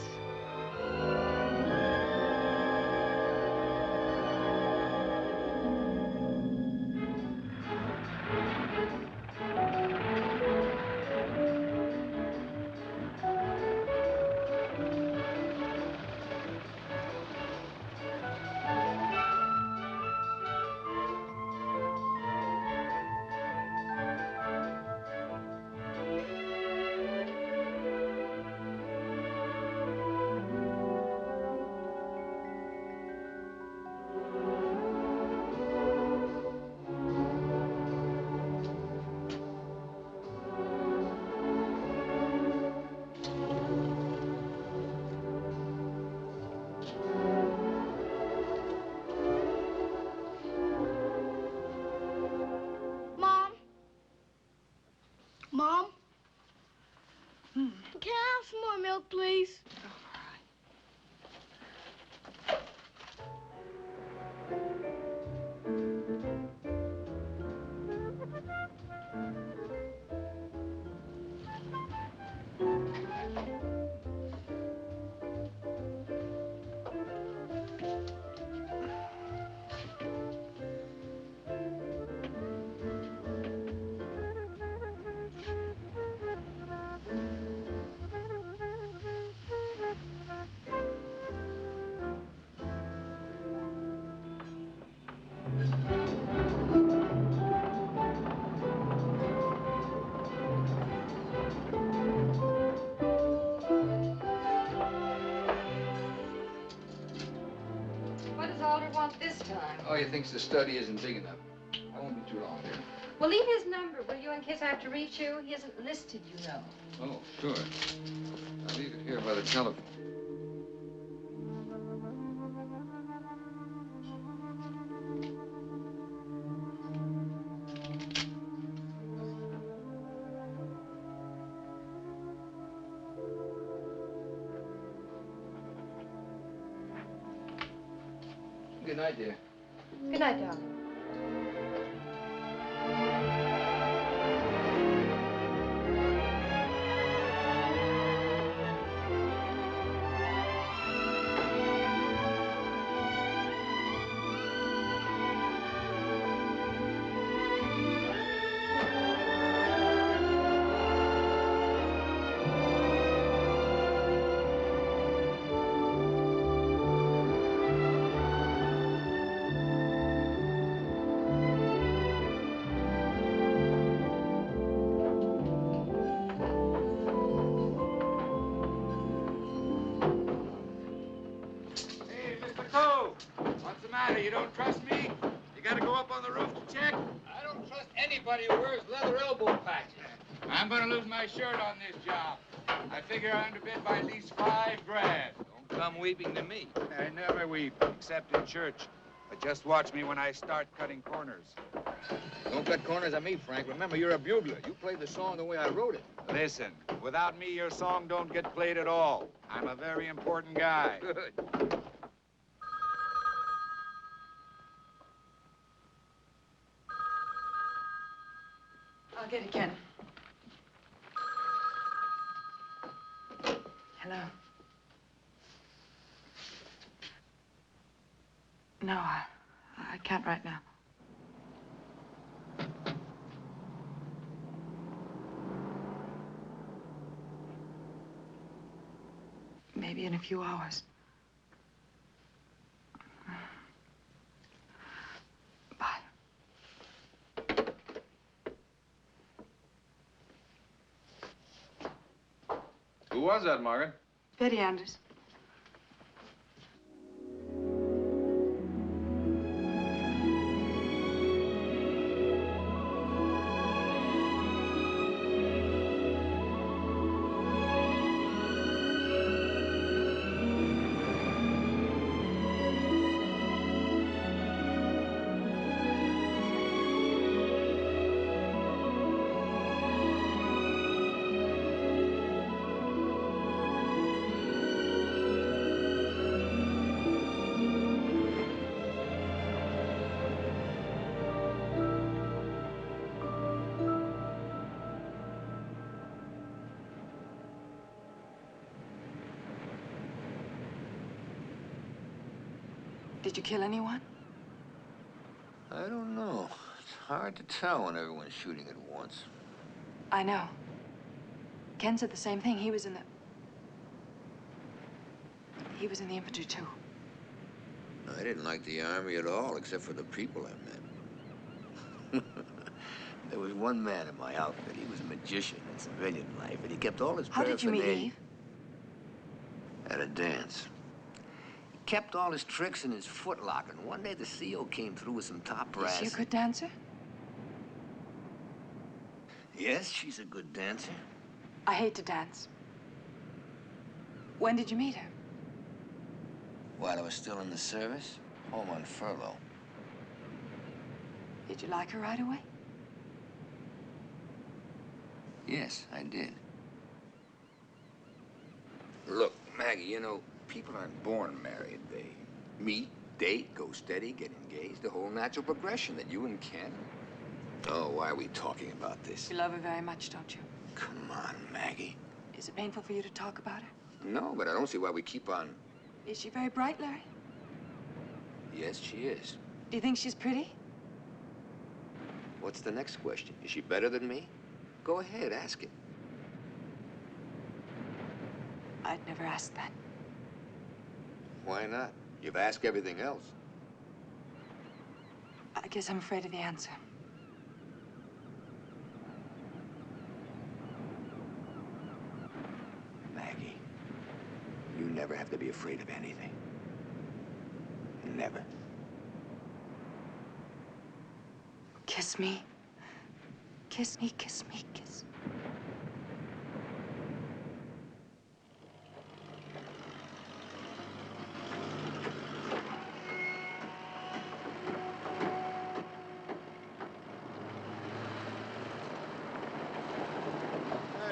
joke, please? What does Alder want this time? Oh, he thinks the study isn't big enough. I won't be too long here. Well, leave his number, will you, in case I have to reach you? He isn't listed, you know. Oh, sure. I'll leave it here by the telephone. Good night, dear. Good night, darling. Hey, Mr. Coe, what's the matter? You don't trust me? You gotta go up on the roof to check? I don't trust anybody who wears leather elbow patches. I'm gonna lose my shirt on this job. I figure I underbid by at least $5 grand. Don't come weeping to me. I never weep, except in church. But just watch me when I start cutting corners. Don't cut corners on me, Frank. Remember, you're a bugler. You played the song the way I wrote it. Listen, without me, your song don't get played at all. I'm a very important guy. Good. I'll get it, Ken. Hello. No, I can't right now. Maybe in a few hours. Bye. Who was that, Margaret? Betty Anders. Did you kill anyone? I don't know. It's hard to tell when everyone's shooting at once. I know. Ken said the same thing. He was in the infantry, too. I didn't like the Army at all, except for the people I met. There was one man in my outfit. He was a magician in civilian life, and he kept all his How did you meet paraphernalia Eve? at a dance. He kept all his tricks in his footlocker, and one day the CO came through with some top brass. Is she a good dancer? Yes, she's a good dancer. I hate to dance. When did you meet her? While I was still in the service, home on furlough. Did you like her right away? Yes, I did. Look, Maggie, you know, people aren't born married. They meet, date, go steady, get engaged, the whole natural progression that you and Ken. Oh, why are we talking about this? You love her very much, don't you? Come on, Maggie. Is it painful for you to talk about her? No, but I don't see why we keep on. Is she very bright, Larry? Yes, she is. Do you think she's pretty? What's the next question? Is she better than me? Go ahead, ask it. I'd never asked that. Why not? You've asked everything else. I guess I'm afraid of the answer. Maggie, you never have to be afraid of anything. Never. Kiss me. Kiss me, kiss me, kiss me.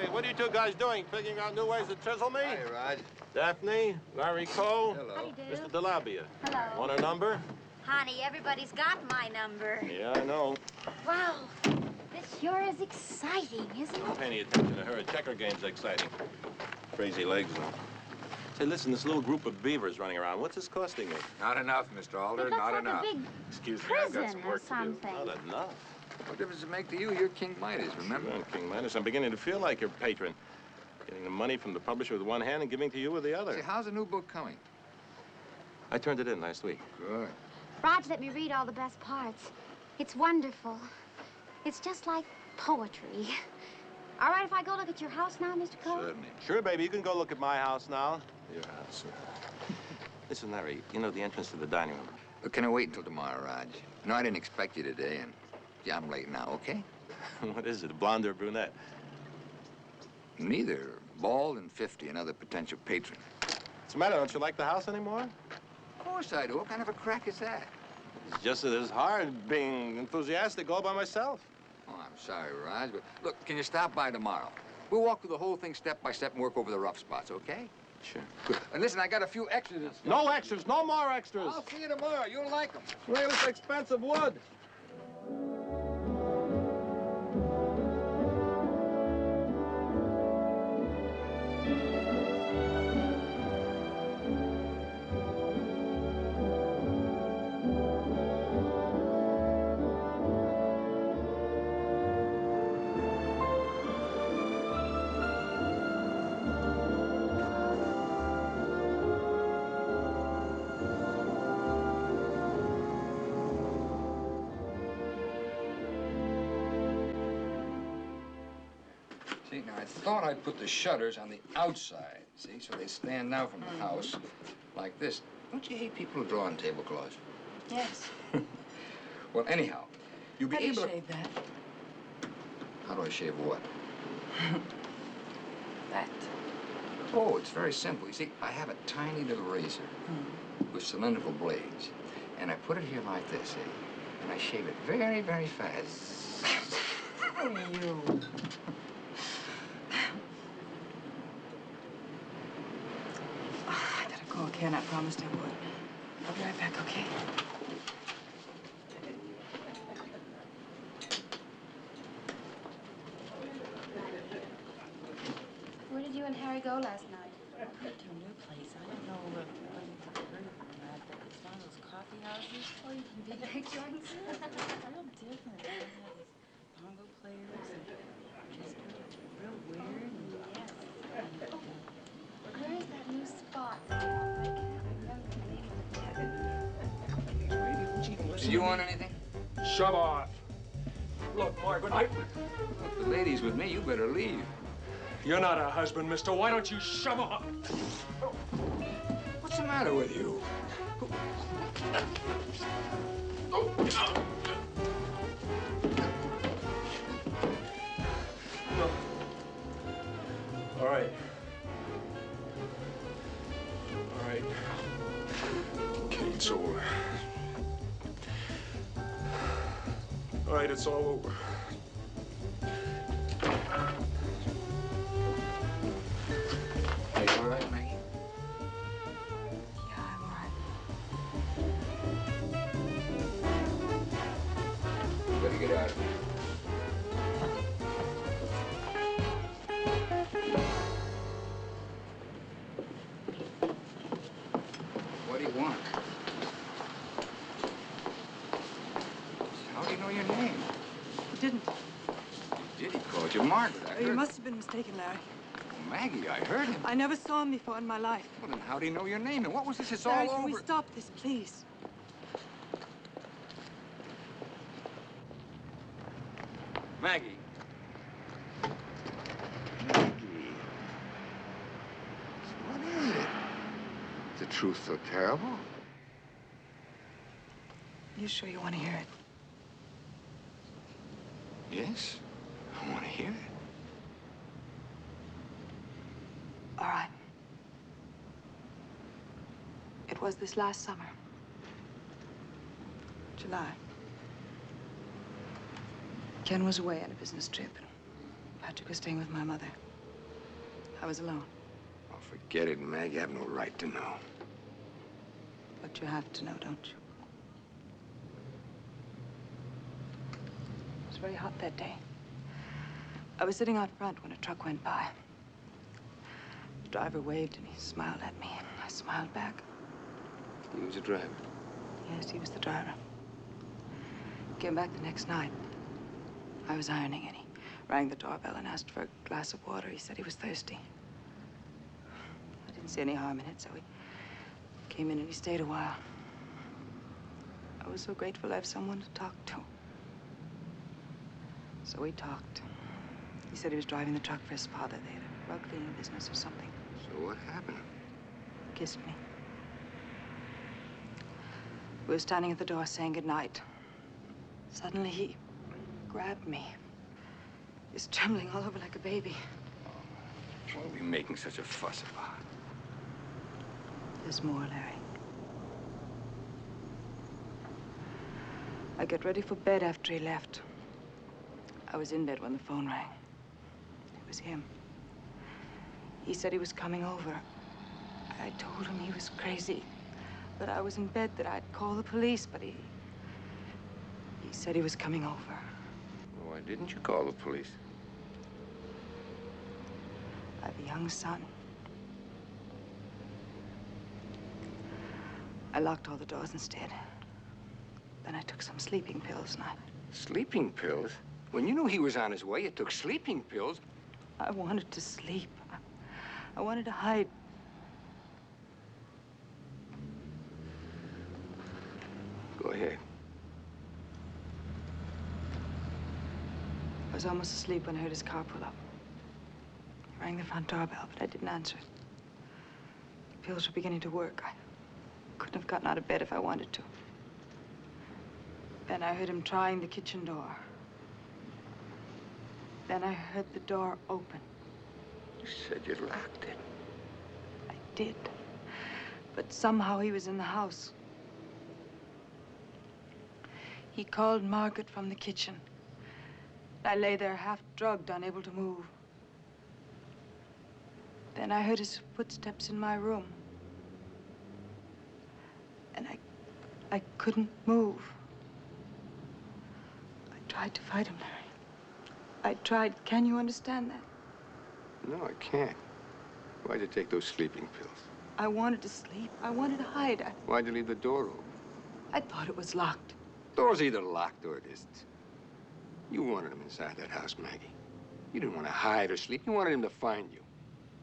Hey, what are you two guys doing? Figuring out new ways to chisel me? Hi, Raj. Daphne, Larry Coe. Hello. Mr. DeLabia. Hello. Want a number? Honey, everybody's got my number. Yeah, I know. Wow, this sure is exciting, isn't Don't it? pay any attention to her. Checker game's exciting. Crazy legs, though. Say, listen, this little group of beavers running around, what's this costing me? Not enough, Mr. Alder, It looks not like enough. a big Excuse me, prison I've got some or work to do. something. Not enough. What difference does it make to you? You're King Midas, remember? Well, King Midas, I'm beginning to feel like your patron. Getting the money from the publisher with one hand and giving to you with the other. Say, how's the new book coming? I turned it in last week. Good. Raj let me read all the best parts. It's wonderful. It's just like poetry. All right, if I go look at your house now, Mr. Cole? Certainly. Sure, baby, you can go look at my house now. Your house. Listen, Larry, you know the entrance to the dining room. Look, can I wait until tomorrow, Raj? No, I didn't expect you today, and yeah, I'm late now, okay? What is it, a blonde or a brunette? Neither. Bald and 50, another potential patron. What's the matter? Don't you like the house anymore? Of course I do. What kind of a crack is that? It's just that it's hard being enthusiastic all by myself. Oh, I'm sorry, Raj, but look, can you stop by tomorrow? We'll walk through the whole thing step by step and work over the rough spots, okay? Sure. Good. And listen, I got a few extras. And stuff. No extras, no more extras. I'll see you tomorrow. You'll like them. Look at this expensive wood. See, now I thought I'd put the shutters on the outside, see, so they stand out from the house like this. Don't you hate people who draw on tablecloths? Yes. Well, anyhow, you'll be How do you able to... shave that? How do I shave what? That. Oh, it's very simple. You see, I have a tiny little razor with cylindrical blades, and I put it here like this, see? And I shave it very, very fast. Oh, you. I gotta go, okay? And I promised I would. I'll be right back, okay? Where did you and Harry go last night? To a new place. I don't know where you've heard of that, but it's one of those coffee houses. Oh, you can be big joints? Real different. They have these bongo players and just real weird. And, Where is that new spot? I can't remember the name of it. Do you want anything? Shove off. Look, Margaret, Look, the lady's with me. You better leave. you're not a husband, mister. Why don't you shove off? What's the matter with you? All right. All right. Okay, it's over. All right, it's all over. Are you all right, Maggie? do you want? How do you know your name? He didn't. Did he call you Margaret? I You heard. must have been mistaken, Larry. Oh, Maggie, I heard him. I never saw him before in my life. Well, then how do you know your name? And what was this? It's Larry, all can over. we stop this, please? Maggie. What is it? Is the truth so terrible? You sure you want to hear it? Yes. I want to hear it. All right. It was this last summer. July. Ken was away on a business trip. Patrick was staying with my mother. I was alone. Oh, forget it, Mag. You have no right to know. But you have to know, don't you? It was very hot that day. I was sitting out front when a truck went by. The driver waved and he smiled at me. I smiled back. He was a driver. Yes, he was the driver. Came back the next night. I was ironing and he rang the doorbell and asked for a glass of water. He said he was thirsty. I didn't see any harm in it, so he came in and he stayed a while. I was so grateful to have someone to talk to. So we talked. He said he was driving the truck for his father. They had a rug cleaning business or something. So what happened? He kissed me. We were standing at the door saying goodnight. Suddenly he grabbed me. He's trembling all over like a baby. What are we making such a fuss about? There's more, Larry. I got ready for bed after he left. I was in bed when the phone rang. It was him. He said he was coming over. I told him he was crazy, that I was in bed, that I'd call the police, but he said he was coming over. Why didn't you call the police? I have a young son. I locked all the doors instead. Then I took some sleeping pills and Sleeping pills? When you knew he was on his way, you took sleeping pills? I wanted to sleep. I wanted to hide. Go ahead. I was almost asleep when I heard his car pull up. He rang the front doorbell, but I didn't answer it. The pills were beginning to work. I couldn't have gotten out of bed if I wanted to. Then I heard him trying the kitchen door. Then I heard the door open. You said you locked it. I did. But somehow he was in the house. He called Margaret from the kitchen. I lay there half drugged, unable to move. Then I heard his footsteps in my room. And I couldn't move. I tried to fight him, Larry. I tried. Can you understand that? No, I can't. Why'd you take those sleeping pills? I wanted to sleep. I wanted to hide. Why'd you leave the door open? I thought it was locked. Door's either locked or it isn't. You wanted him inside that house, Maggie. You didn't want to hide or sleep. You wanted him to find you.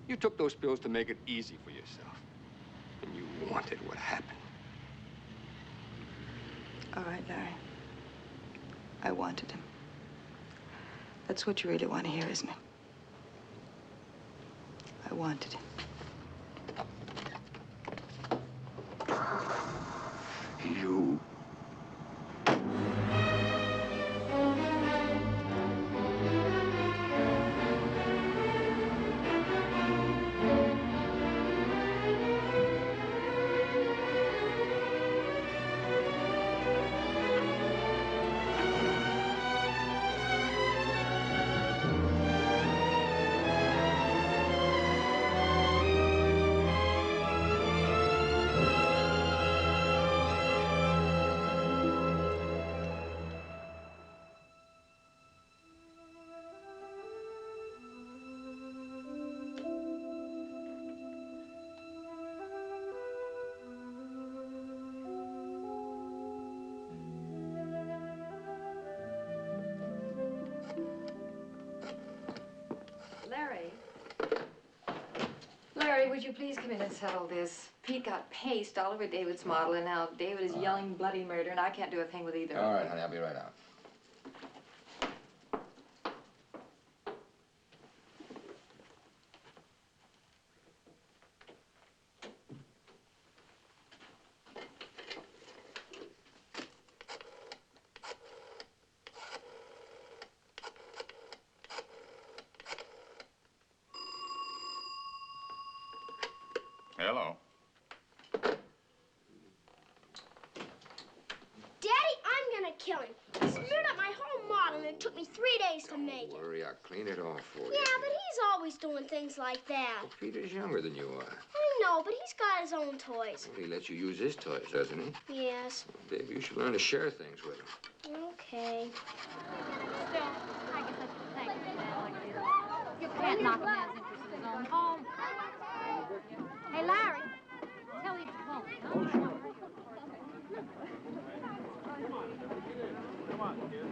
You took those pills to make it easy for yourself. And you wanted what happened. All right, Larry. I wanted him. That's what you really want to hear, isn't it? I wanted him. You... would you please come in and settle this? Pete got paste all over David's model, and now David is yelling bloody murder, and I can't do a thing with either. All right, honey, I'll be right out. Hello. Daddy, I'm gonna kill him. He smeared up my whole model, and it took me 3 days to make it. Don't worry, I'll clean it off for you. Yeah, but he's always doing things like that. Well, Peter's younger than you are. I know, but he's got his own toys. Well, he lets you use his toys, doesn't he? Yes. Well, Dave, you should learn to share things with him. Okay. Still, I guess I should thank you, man, like this. You can't knock a man's interest in his own home. Hey, Larry, tell Eve to call me, huh? Oh, sure. Come on, kid.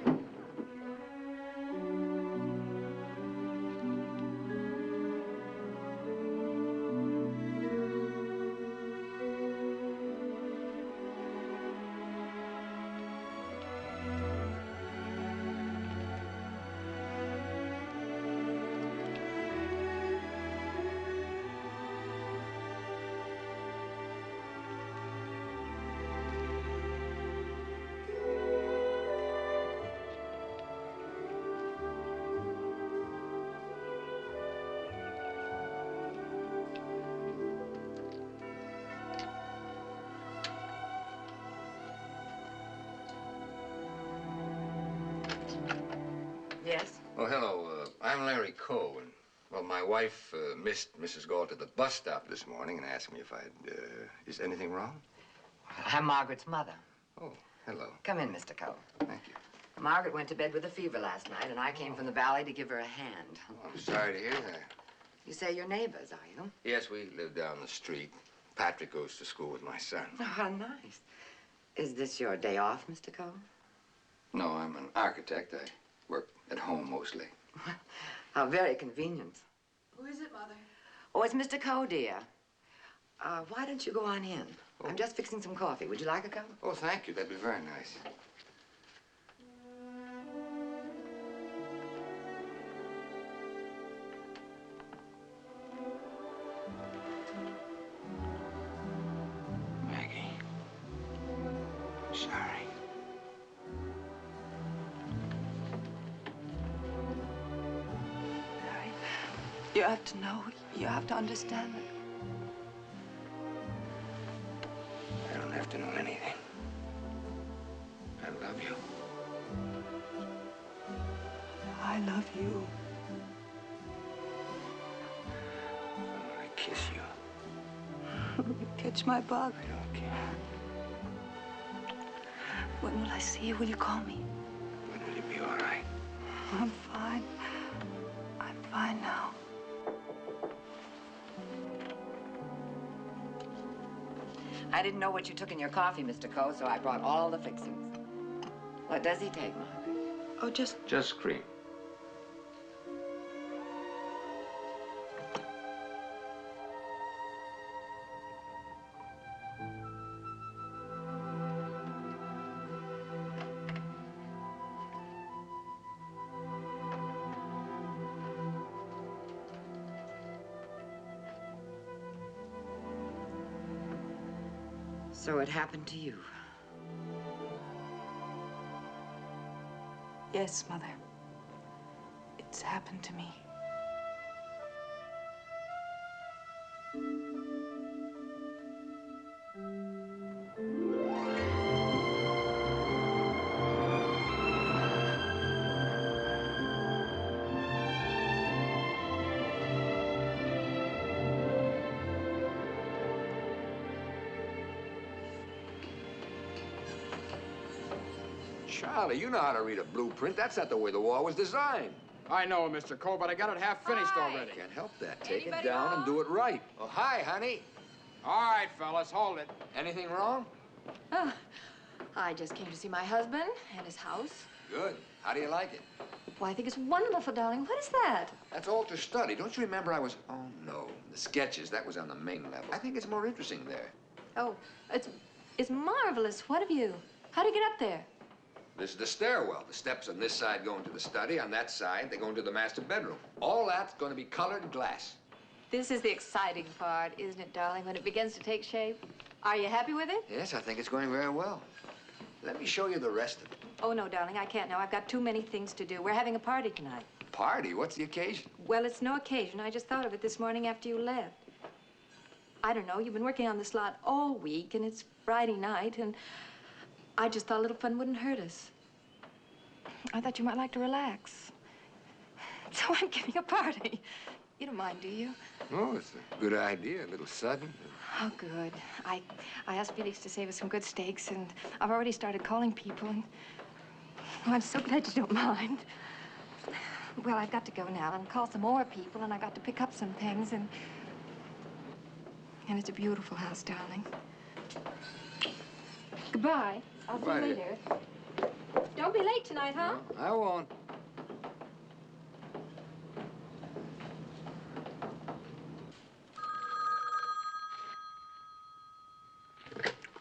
Yes? Oh, hello. I'm Larry Coe, and, well, my wife missed Mrs. Gault at the bus stop this morning and asked me if is anything wrong? I'm Margaret's mother. Oh, hello. Come in, Mr. Coe. Thank you. Margaret went to bed with a fever last night, and I came from the valley to give her a hand. Oh, I'm sorry to hear that. You say you're neighbors, are you? Yes, we live down the street. Patrick goes to school with my son. Oh, how nice. Is this your day off, Mr. Coe? No, I'm an architect. I work at home mostly. How very convenient. Who is it, Mother? Oh, it's Mr. Coe, dear. Why don't you go on in? I'm just fixing some coffee. Would you like a cup? Oh, thank you. That'd be very nice. Maggie. I'm sorry. Larry, you have to know, you have to understand that. I don't have to know anything. I love you. I love you. I want to kiss you. Catch my bug. I don't care. When will I see you? Will you call me? When will you be all right? I'm fine. I'm fine now. I didn't know what you took in your coffee, Mr. Coe, so I brought all the fixings. What does he take, Margaret? Oh, just cream. So it happened to you. Yes, Mother. It's happened to me. Charlie, you know how to read a blueprint. That's not the way the wall was designed. I know, Mr. Coe, but I got it half finished already. Can't help that. Take it down and do it right. Oh, hi, honey. All right, fellas, hold it. Anything wrong? Oh, I just came to see my husband and his house. Good. How do you like it? Well, I think it's wonderful, darling. What is that? That's all to study. Don't you remember I was... Oh, no. The Sketches, that was on the main level. I think it's more interesting there. Oh, it's marvelous. What have you? How'd you get up there? This is the stairwell. The steps on this side go into the study. On that side, they go into the master bedroom. All that's going to be colored glass. This is the exciting part, isn't it, darling, when it begins to take shape? Are you happy with it? Yes, I think it's going very well. Let me show you the rest of it. Oh, no, darling, I can't now. I've got too many things to do. We're having a party tonight. Party? What's the occasion? Well, it's no occasion. I just thought of it this morning after you left. I don't know. You've been working on this lot all week, and it's Friday night, and I just thought a little fun wouldn't hurt us. I thought you might like to relax. So I'm giving a party. You don't mind, do you? Oh, it's a good idea. A little sudden. Oh, good. I asked Felix to save us some good steaks, and I've already started calling people, and oh, I'm so glad you don't mind. Well, I've got to go now and call some more people, and I got to pick up some things, and it's a beautiful house, darling. Goodbye. I'll see you Goodbye, dear. later. Don't be late tonight, huh? No, I won't.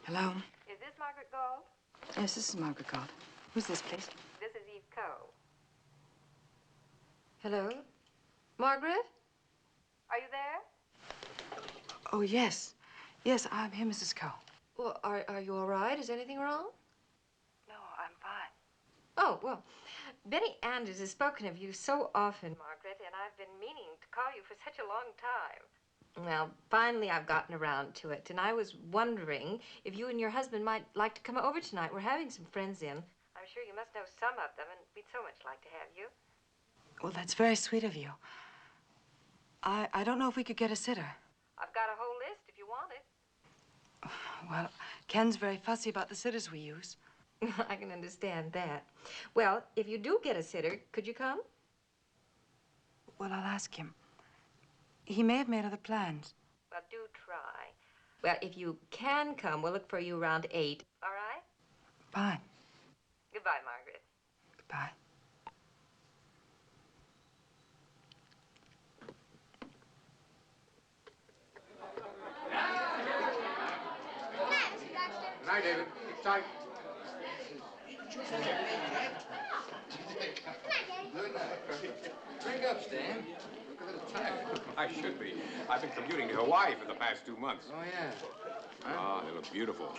Hello? Is this Margaret Gault? Yes, this is Margaret Gault. Who's this, please? This is Eve Coe. Hello? Margaret? Are you there? Oh, yes. Yes, I'm here, Mrs. Coe. Well, are you all right? Is anything wrong? No, I'm fine. Oh, well, Benny Anders has spoken of you so often, Margaret, and I've been meaning to call you for such a long time. Well, finally I've gotten around to it, and I was wondering if you and your husband might like to come over tonight. We're having some friends in. I'm sure you must know some of them, and we'd so much like to have you. Well, that's very sweet of you. I don't know if we could get a sitter. I've got a whole list if you want it. Well, Ken's very fussy about the sitters we use. I can understand that. Well, if you do get a sitter, could you come? Well, I'll ask him. He may have made other plans. Well, do try. Well, if you can come, we'll look for you around 8. All right? Fine. Goodbye, Margaret. Goodbye. Good night, David. Keep tight. Good night. Drink up, Stan. Look a little tired. I should be. I've been commuting to Hawaii for the past 2 months. Oh, yeah. Ah, they look beautiful.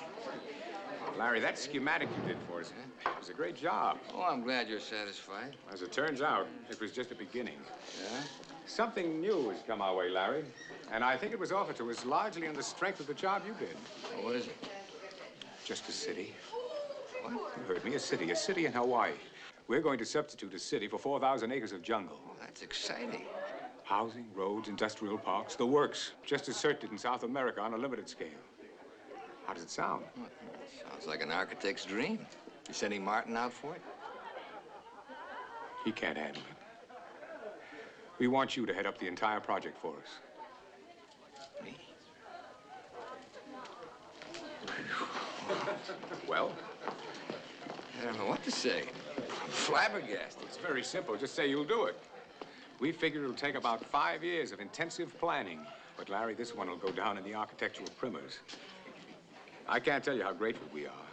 Larry, that schematic you did for us, it was a great job. Oh, I'm glad you're satisfied. As it turns out, it was just a beginning. Yeah? Something new has come our way, Larry, and I think it was offered to us largely on the strength of the job you did. Oh, what is it? Just a city. What? You heard me, a city in Hawaii. We're going to substitute a city for 4,000 acres of jungle. Oh, that's exciting. Housing, roads, industrial parks, the works, just as CERT did in South America on a limited scale. How does it sound? Sounds like an architect's dream. You sending Martin out for it? He can't handle it. We want you to head up the entire project for us. Me? Well? I don't know what to say. I'm flabbergasted. It's very simple. Just say you'll do it. We figure it'll take about 5 years of intensive planning. But, Larry, this one will go down in the architectural primers. I can't tell you how grateful we are.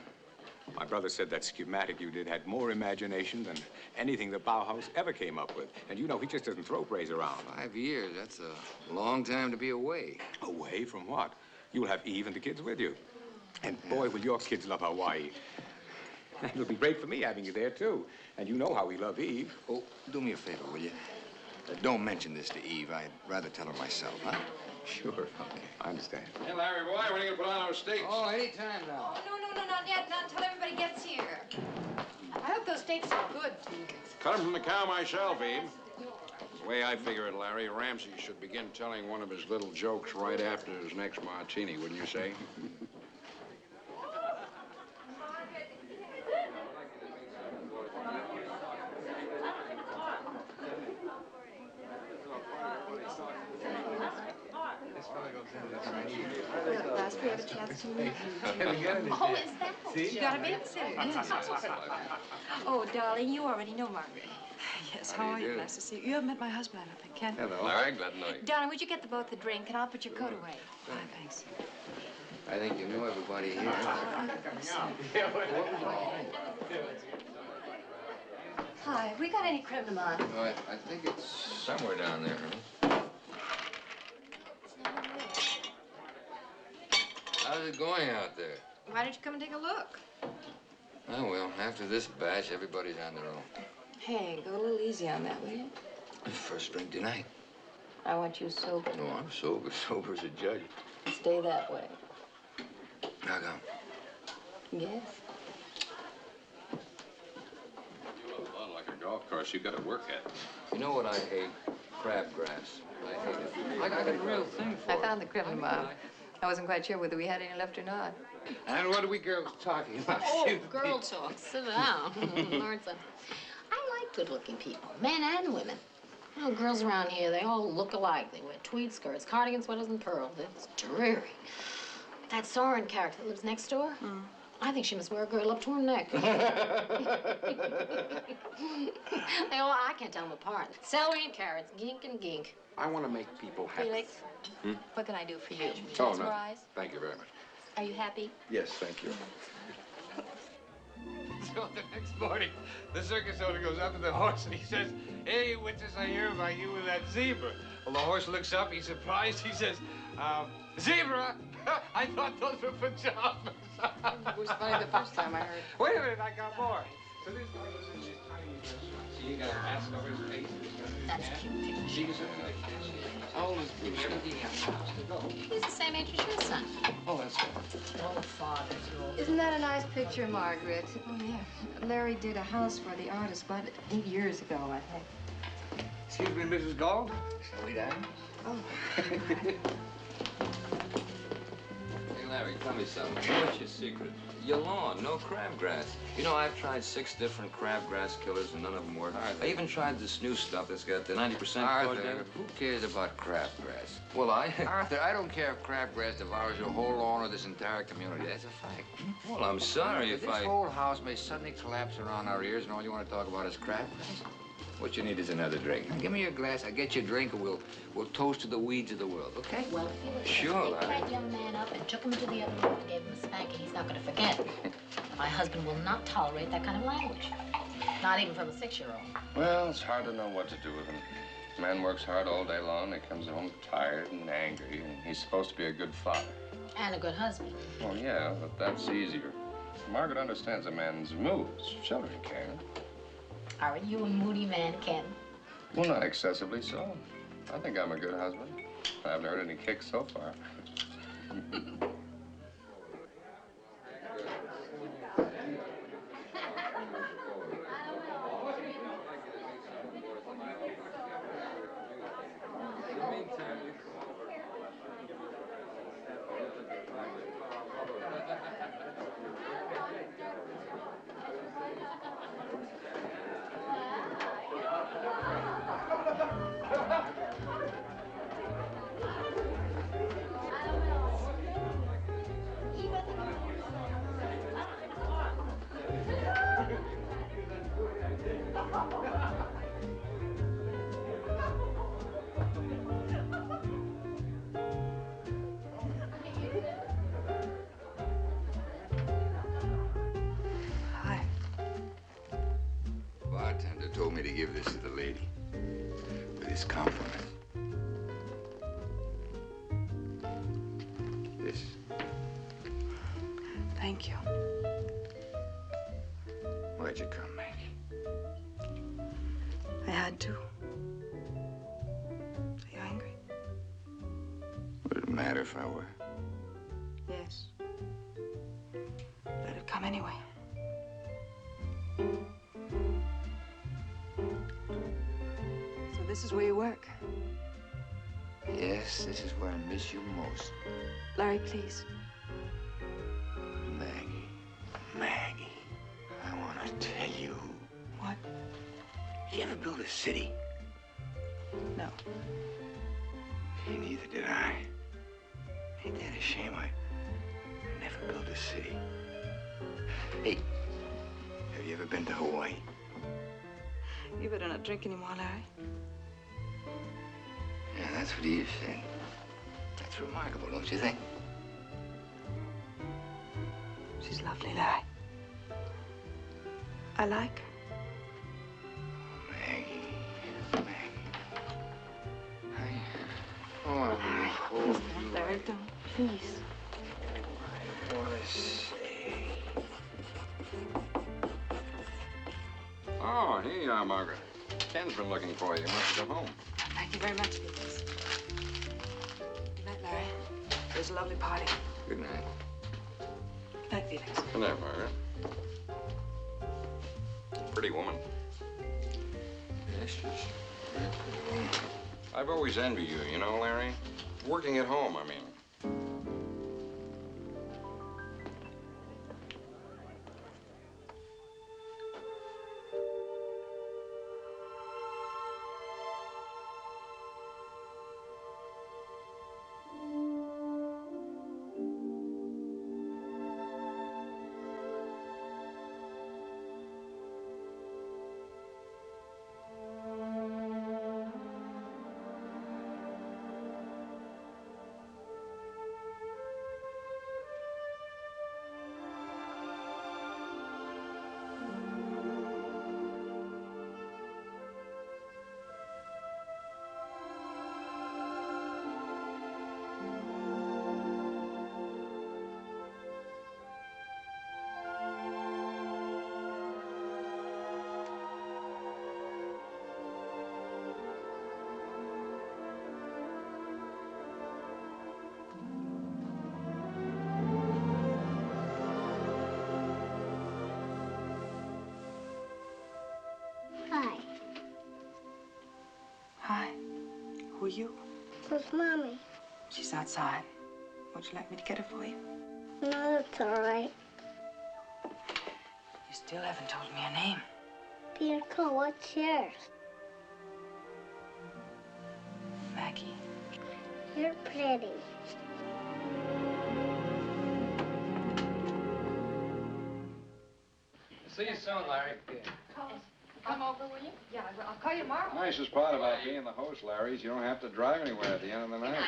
My brother said that schematic you did had more imagination than anything the Bauhaus ever came up with. And you know, he just doesn't throw praise around. 5 years, that's a long time to be away. Away from what? You'll have Eve and the kids with you. And boy, will your kids love Hawaii. And it'll be great for me having you there, too. And you know how we love Eve. Oh, do me a favor, will you? Don't mention this to Eve. I'd rather tell her myself, huh? Sure. Okay, I understand. Hey, Larry, boy, when are you going to put on those steaks? Oh, anytime now. No, not yet. Not until everybody gets here. I hope those steaks are good, Felix. Cut 'em from the cow myself, Eve. The way I figure it, Larry, Ramsey should begin telling one of his little jokes right after his next martini, wouldn't you say? Last we have a chance to meet. Oh, is that You got a babysitter? Yes. Oh, darling, you already know Margaret. Yes, How how do are you you? do? Nice to see you. You haven't met my husband, I don't think, Ken. Hello. Larry, glad to know you. Darling, would you get the both a drink, and I'll put your coat away. Fine, thanks. I think you know everybody here. Hi, we got any creme de menthe? No, I think it's somewhere down there, huh? How's it going out there? Why don't you come and take a look? Oh, well, after this batch, everybody's on their own. Hey, go a little easy on that, will you? First drink tonight. I want you sober. No, I'm sober. Sober as a judge. Stay that way. How come? Yes. You look a lot like a golf course you got to work at. You know what I hate? Crabgrass. I hate it. I got a real thing for I it. found the creme de menthe. I wasn't quite sure whether we had any left or not. And what are we girls talking about? Oh, girl talk. Sit down. Learn something. I like good-looking people, men and women. You know, girls around here, they all look alike. They wear tweed skirts, cardigan sweaters, and pearls. It's dreary. That Soren character that lives next door, I think she must wear a girdle up to her neck. I can't tell them apart. Celery and carrots, gink and gink. I want to make people happy. Felix, what can I do for you? Oh, Mesmerize? no. Thank you very much. Are you happy? Yes, thank you. So the next morning, the circus owner goes up to the horse and he says, "Hey, witness, I hear about you with that zebra." Well, the horse looks up, he's surprised, he says, "Zebra? I thought those were pajamas." It was funny the first time I heard. Wait a minute, I got more. So this guy goes in this tiny restaurant. See, he got a mask over his face. That's cute. She goes in there. How old is Bruce? He's the same age as your son. Oh, that's good. Oh, father's yours. Isn't that a nice picture, Margaret? Oh, yeah. Larry did a house for the artist about 8 years ago, I think. Excuse me, Mrs. Gault? Shall we down? Oh. Hey, Larry, tell me something. What's your secret? Your lawn, no crabgrass. You know, I've tried 6 different crabgrass killers and none of them work. I even tried this new stuff that's got the 90% Arthur, who cares about crabgrass? Well, Arthur, I don't care if crabgrass devours your whole lawn or this entire community. That's a fact. Well, I'm sorry if this whole house may suddenly collapse around our ears and all you want to talk about is crabgrass. What you need is another drink. Now, give me your glass. I'll get you a drink and we'll toast to the weeds of the world, okay? Well, Felix Sure, picked that young man up and took him into the other room and gave him a spanking he's not going to forget. My husband will not tolerate that kind of language. Not even from a 6-year-old. Well, it's hard to know what to do with him. Man works hard all day long. He comes home tired and angry, and he's supposed to be a good father. And a good husband. Well, yeah, but that's easier. Margaret understands a man's moods. Children can. Aren't you a moody man, Ken? Well, not excessively so. I think I'm a good husband. I haven't heard any kicks so far. Hi. Bartender told me to give this to the lady with his compliment. This. Thank you. Why'd you come, Maggie? I had to. Are you angry? Would it matter if I were? Yes. Let it come anyway. So this is where you work? Yes, this is where I miss you most. Larry, please. Maggie, I want to tell you. What? You ever build a city? No. Neither did I. Ain't that a shame? I never built a city. Hey, have you ever been to Hawaii? You better not drink anymore, Larry. Yeah, that's what Eve said. That's remarkable, don't you think? She's lovely, Larry. I like her. Oh, Larry, don't. Please. I want to say. Oh, here you are, Margaret. Ken's been looking for you. He wants to go home. Thank you very much, Felix. Good night, Larry. It was a lovely party. Good night. Good night, Felix. Good night, Margaret. Pretty woman. Yes, she's a very pretty woman. I've always envied you, you know, Larry? Working at home, I mean. Hi. Hi. Who are you? Where's Mommy? She's outside. Would you like me to get her for you? No, that's all right. You still haven't told me your name. Eve Coe, what's yours? Maggie. You're pretty. See you soon, Larry. Come over, will you? Yeah, I'll call you tomorrow. Nicest part about being the host, Larry, is you don't have to drive anywhere at the end of the night.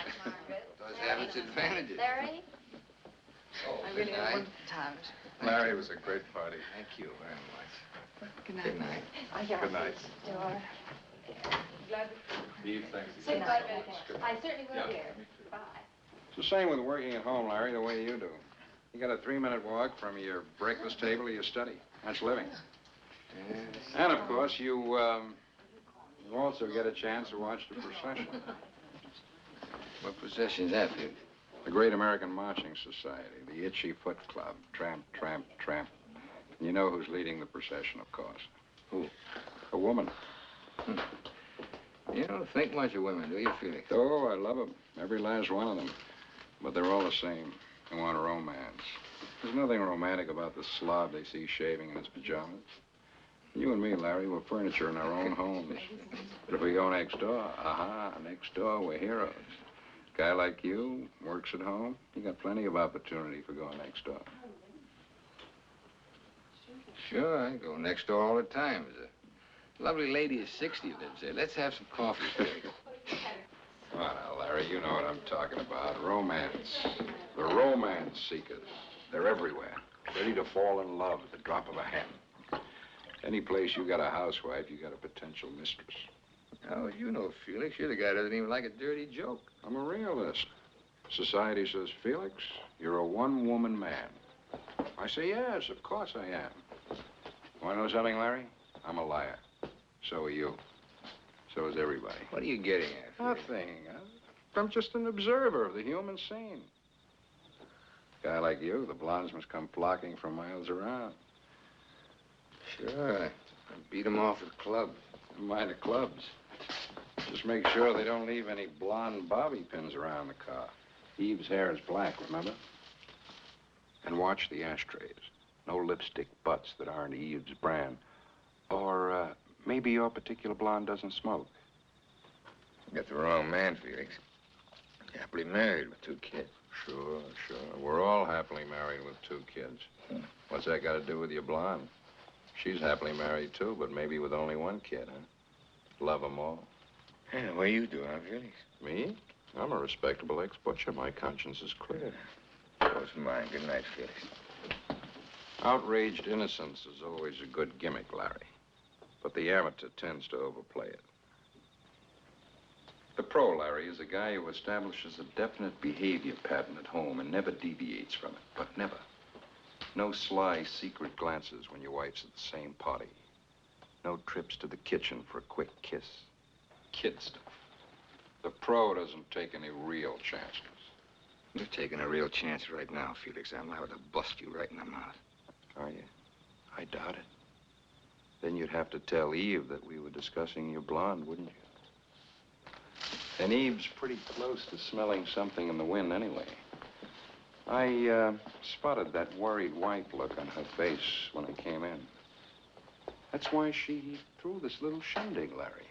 Does have its advantages. Larry? Oh, I really good had a night. wonderful time. Larry, it was a great party. Thank you very much. Good night. Good night. Good night. Door. Glad Eve, thanks to again. I certainly will, Yeah. dear. Bye. It's the same with working at home, Larry, the way you do. You got a 3-minute walk from your breakfast table to your study. That's living. Yes. And, of course, you also get a chance to watch the procession. What procession's that, Felix? The Great American Marching Society, the Itchy Foot Club. Tramp, tramp, tramp. And you know who's leading the procession, of course. Who? A woman. You don't think much of women, do you, Felix? Oh, I love them. Every last one of them. But they're all the same. They want romance. There's nothing romantic about the slob they see shaving in his pajamas. You and me, Larry, we're furniture in our own homes. But if we go next door, next door, we're heroes. Guy like you works at home. You got plenty of opportunity for going next door. Sure, I go next door all the time. There's a lovely lady of 60 lives there. Let's have some coffee, Felix. Come on now, Larry, you know what I'm talking about. Romance. The romance seekers. They're everywhere. Ready to fall in love at the drop of a hat. Any place you got a housewife, you got a potential mistress. How would you know, Felix? You're the guy that doesn't even like a dirty joke. I'm a realist. Society says, Felix, you're a one-woman man. I say, yes, of course I am. Want to know something, Larry? I'm a liar. So are you. So is everybody. What are you getting at, Felix? Nothing. I'm just an observer of the human scene. Guy like you, the blondes must come flocking from miles around. Sure. I beat them off at clubs. Minor clubs. Just make sure they don't leave any blonde bobby pins around the car. Eve's hair is black, remember? And watch the ashtrays. No lipstick butts that aren't Eve's brand. Or maybe your particular blonde doesn't smoke. You got the wrong man, Felix. Happily married with 2 kids. Sure, sure. We're all happily married with 2 kids. What's that got to do with your blonde? She's happily married, too, but maybe with only 1 kid, huh? Love 'em all. Yeah, what do you do, huh, Felix? Me? I'm a respectable ex-butcher. My conscience is clear. Close to mine. Good night, Felix. Outraged innocence is always a good gimmick, Larry. But the amateur tends to overplay it. The pro, Larry, is a guy who establishes a definite behavior pattern at home and never deviates from it, but never. No sly, secret glances when your wife's at the same party. No trips to the kitchen for a quick kiss. Kid stuff. The pro doesn't take any real chances. You're taking a real chance right now, Felix. I'm liable to bust you right in the mouth. Are you? I doubt it. Then you'd have to tell Eve that we were discussing your blonde, wouldn't you? And Eve's pretty close to smelling something in the wind anyway. I spotted that worried wife look on her face when I came in. That's why she threw this little shindig, Larry.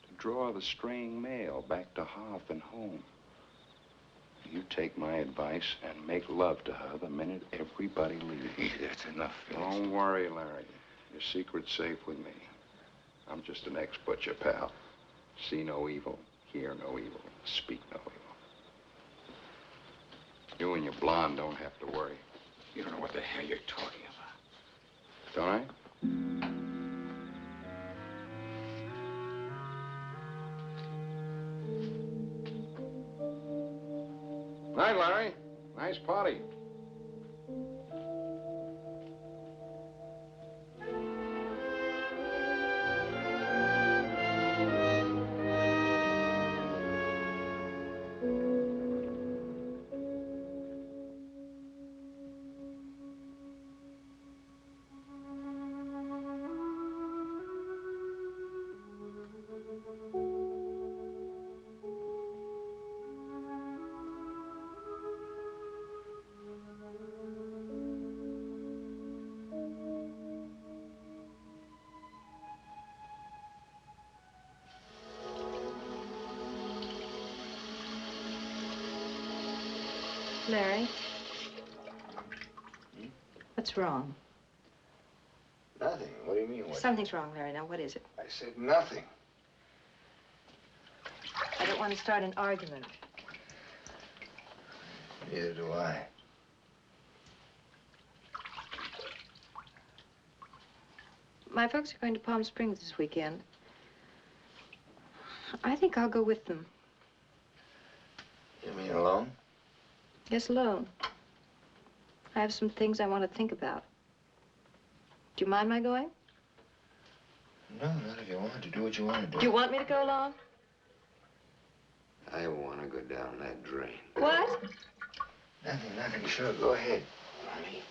To draw the straying male back to hearth and home. You take my advice and make love to her the minute everybody leaves. That's enough, Felix. Don't worry, Larry. Your secret's safe with me. I'm just an ex-butcher, pal. See no evil, hear no evil, speak no evil. You and your blonde don't have to worry. You don't know what the hell you're talking about. Don't I? Night, Larry. Nice party. Larry? What's wrong? Nothing. What do you mean? What? Something's wrong, Larry. Now, what is it? I said nothing. I don't want to start an argument. Neither do I. My folks are going to Palm Springs this weekend. I think I'll go with them. You mean alone? Yes, alone. I have some things I want to think about. Do you mind my going? No, not if you want to do what you want to do. Do you want me to go along? I want to go down that drain. What? Nothing, nothing. Sure, go ahead, honey.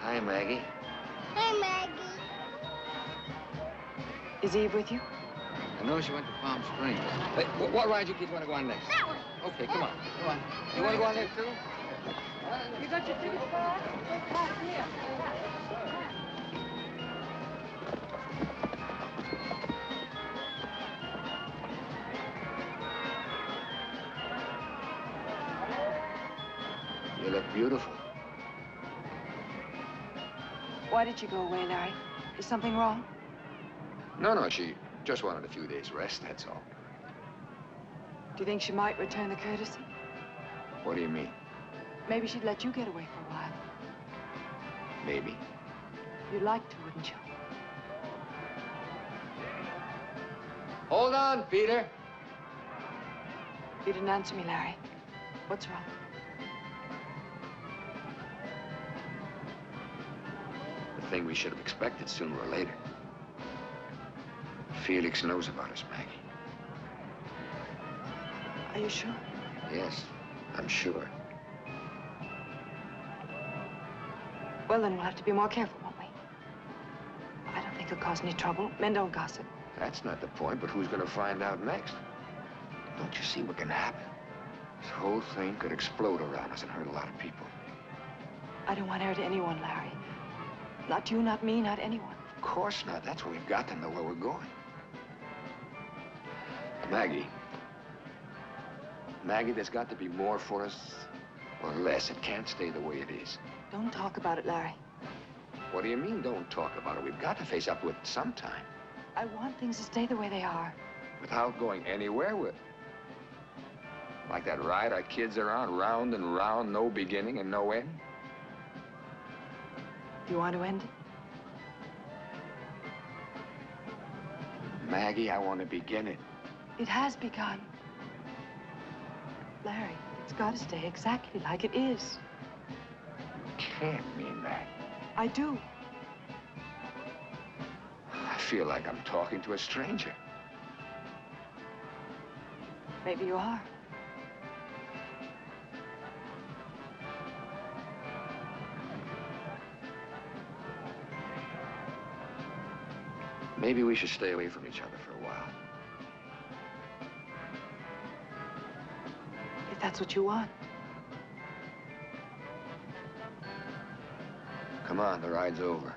Hi, Maggie. Hey, Maggie. Is Eve with you? I know she went to Palm Springs. Hey, what ride you kids want to go on next? That one. Okay, come on. Come on. You want to go on there, too? You got your ticket, Bob? Here. You look beautiful. Why did you go away, Larry? Is something wrong? No, she just wanted a few days rest, that's all. Do you think she might return the courtesy? What do you mean? Maybe she'd let you get away for a while. Maybe. You'd like to, wouldn't you? Hold on, Peter. You didn't answer me, Larry. What's wrong? The thing we should have expected sooner or later. Felix knows about us, Maggie. Are you sure? Yes, I'm sure. Well, then we'll have to be more careful, won't we? I don't think it'll cause any trouble. Men don't gossip. That's not the point, but who's gonna find out next? Don't you see what can happen? This whole thing could explode around us and hurt a lot of people. I don't want to hurt anyone, Larry. Not you, not me, not anyone. Of course not. That's where we've got to know where we're going. Maggie. Maggie, there's got to be more for us or less. It can't stay the way it is. Don't talk about it, Larry. What do you mean, don't talk about it? We've got to face up to it sometime. I want things to stay the way they are. Without going anywhere with. Like that ride our kids are on, round and round, no beginning and no end. You want to end it? Maggie, I want to begin it. It has begun. Larry, it's got to stay exactly like it is. You can't mean that. I do. I feel like I'm talking to a stranger. Maybe you are. Maybe we should stay away from each other for a while. If that's what you want. Come on, the ride's over.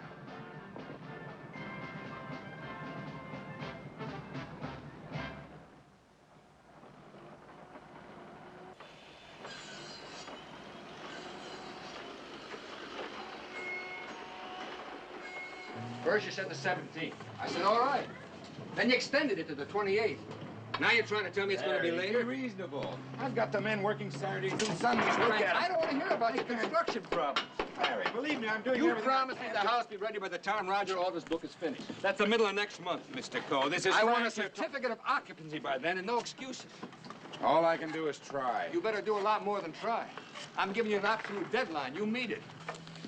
First you said the 17th. I said, all right. Then you extended it to the 28th. Now you're trying to tell me it's going to be later? Be reasonable. I've got the men working Saturdays and Sundays. Look at it. I don't want to hear about your construction problems. Larry, believe me, I'm doing You everything. promised me the house be ready by the time Roger Alder's book is finished. That's the middle of next month, Mr. Coe. This is I want a Frank's- certificate of occupancy by then and no excuses. All I can do is try. You better do a lot more than try. I'm giving you an absolute deadline. You meet it.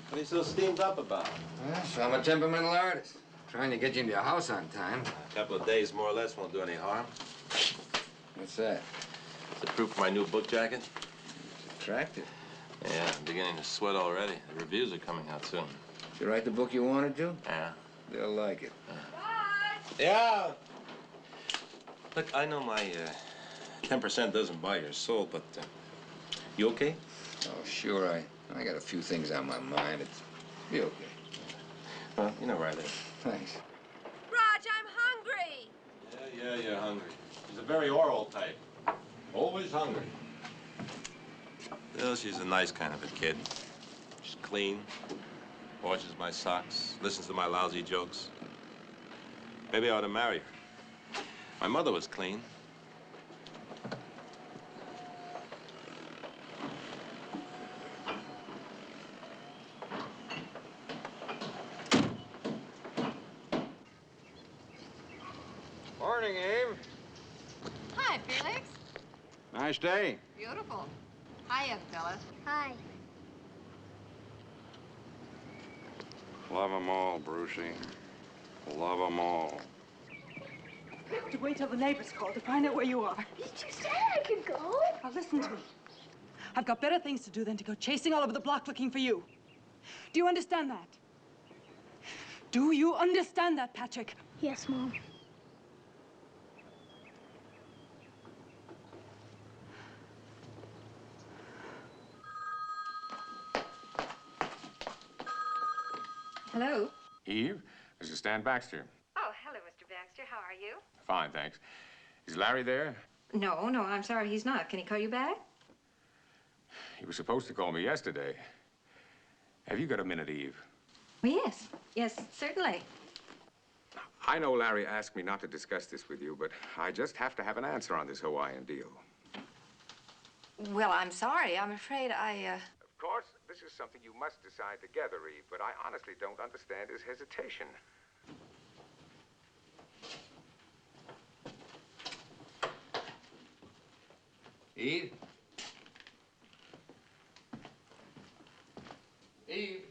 What are you so steamed up about? Well, so I'm a temperamental artist. Trying to get you into your house on time. A couple of days, more or less, won't do any harm. What's that? It's the proof of my new book jacket. It's attractive. Yeah, I'm beginning to sweat already. The reviews are coming out soon. Did you write the book you wanted to? Yeah. They'll like it. Yeah. Look, I know my 10% doesn't buy your soul, but you okay? Oh, sure. I got a few things on my mind. It's be okay. Well, you know where I live. Thanks. Raj, I'm hungry. Yeah, you're hungry. She's a very oral type. Always hungry. Well, she's a nice kind of a kid. She's clean, washes my socks, listens to my lousy jokes. Maybe I ought to marry her. My mother was clean. Morning, Eve. Hi, Felix. Nice day. Beautiful. Hiya, Phyllis. Hi. Love 'em all, Brucey. Love 'em all. I have to wait till the neighbors call to find out where you are. Did you say I could go? Now listen to me. I've got better things to do than to go chasing all over the block looking for you. Do you understand that? Do you understand that, Patrick? Yes, Mom. Hello. Eve, this is Stan Baxter. Oh, hello, Mr. Baxter. How are you? Fine, thanks. Is Larry there? No, I'm sorry he's not. Can he call you back? He was supposed to call me yesterday. Have you got a minute, Eve? Well, yes. Yes, certainly. I know Larry asked me not to discuss this with you, but I just have to have an answer on this Hawaiian deal. Well, I'm sorry. I'm afraid I, Of course, this is something you must decide together, Eve, but I honestly don't understand his hesitation. Eve? Eve?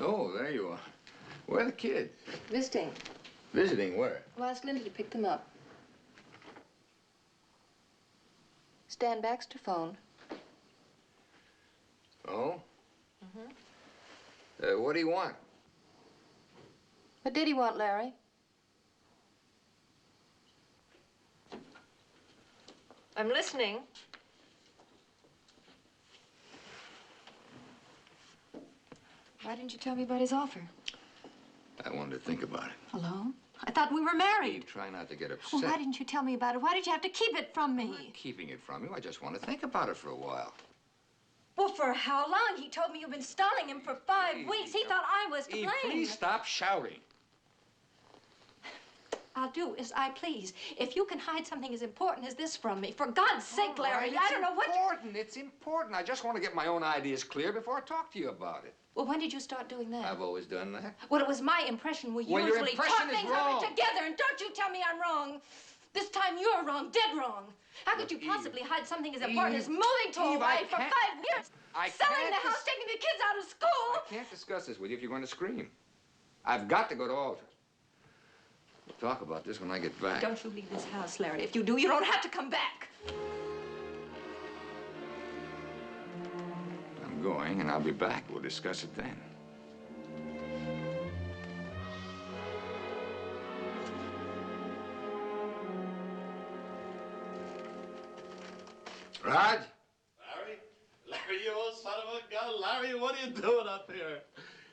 Oh, there you are. Where are the kids? Visiting. Visiting where? Well, ask Linda to pick them up. Stan Baxter phoned. Oh? What do you want? What did he want, Larry? I'm listening. Why didn't you tell me about his offer? I wanted to think about it. Alone? I thought we were married. Eve, try not to get upset. Well, why didn't you tell me about it? Why did you have to keep it from me? I'm not keeping it from you. I just want to think about it for a while. Well, for how long? He told me you've been stalling him for 5 weeks. He thought I was to Eve, blame. please stop shouting. I'll do as I please. If you can hide something as important as this from me, for God's sake, Larry, I don't know what... It's important. It's important. I just want to get my own ideas clear before I talk to you about it. Well, when did you start doing that? I've always done that. Well, it was my impression we Well, your usually impression talk is things wrong. over together, and don't you tell me I'm wrong. This time you're wrong, dead wrong. How could you possibly hide something as important as moving to Hawaii for 5 years? Selling the house, taking the kids out of school. I can't discuss this with you if you're going to scream. I've got to go to Alta. We'll talk about this when I get back. Don't you leave this house, Larry. If you do, you don't have to come back. I'm going, and I'll be back. We'll discuss it then. Raj? Larry, you old son of a gun. Larry, what are you doing up here?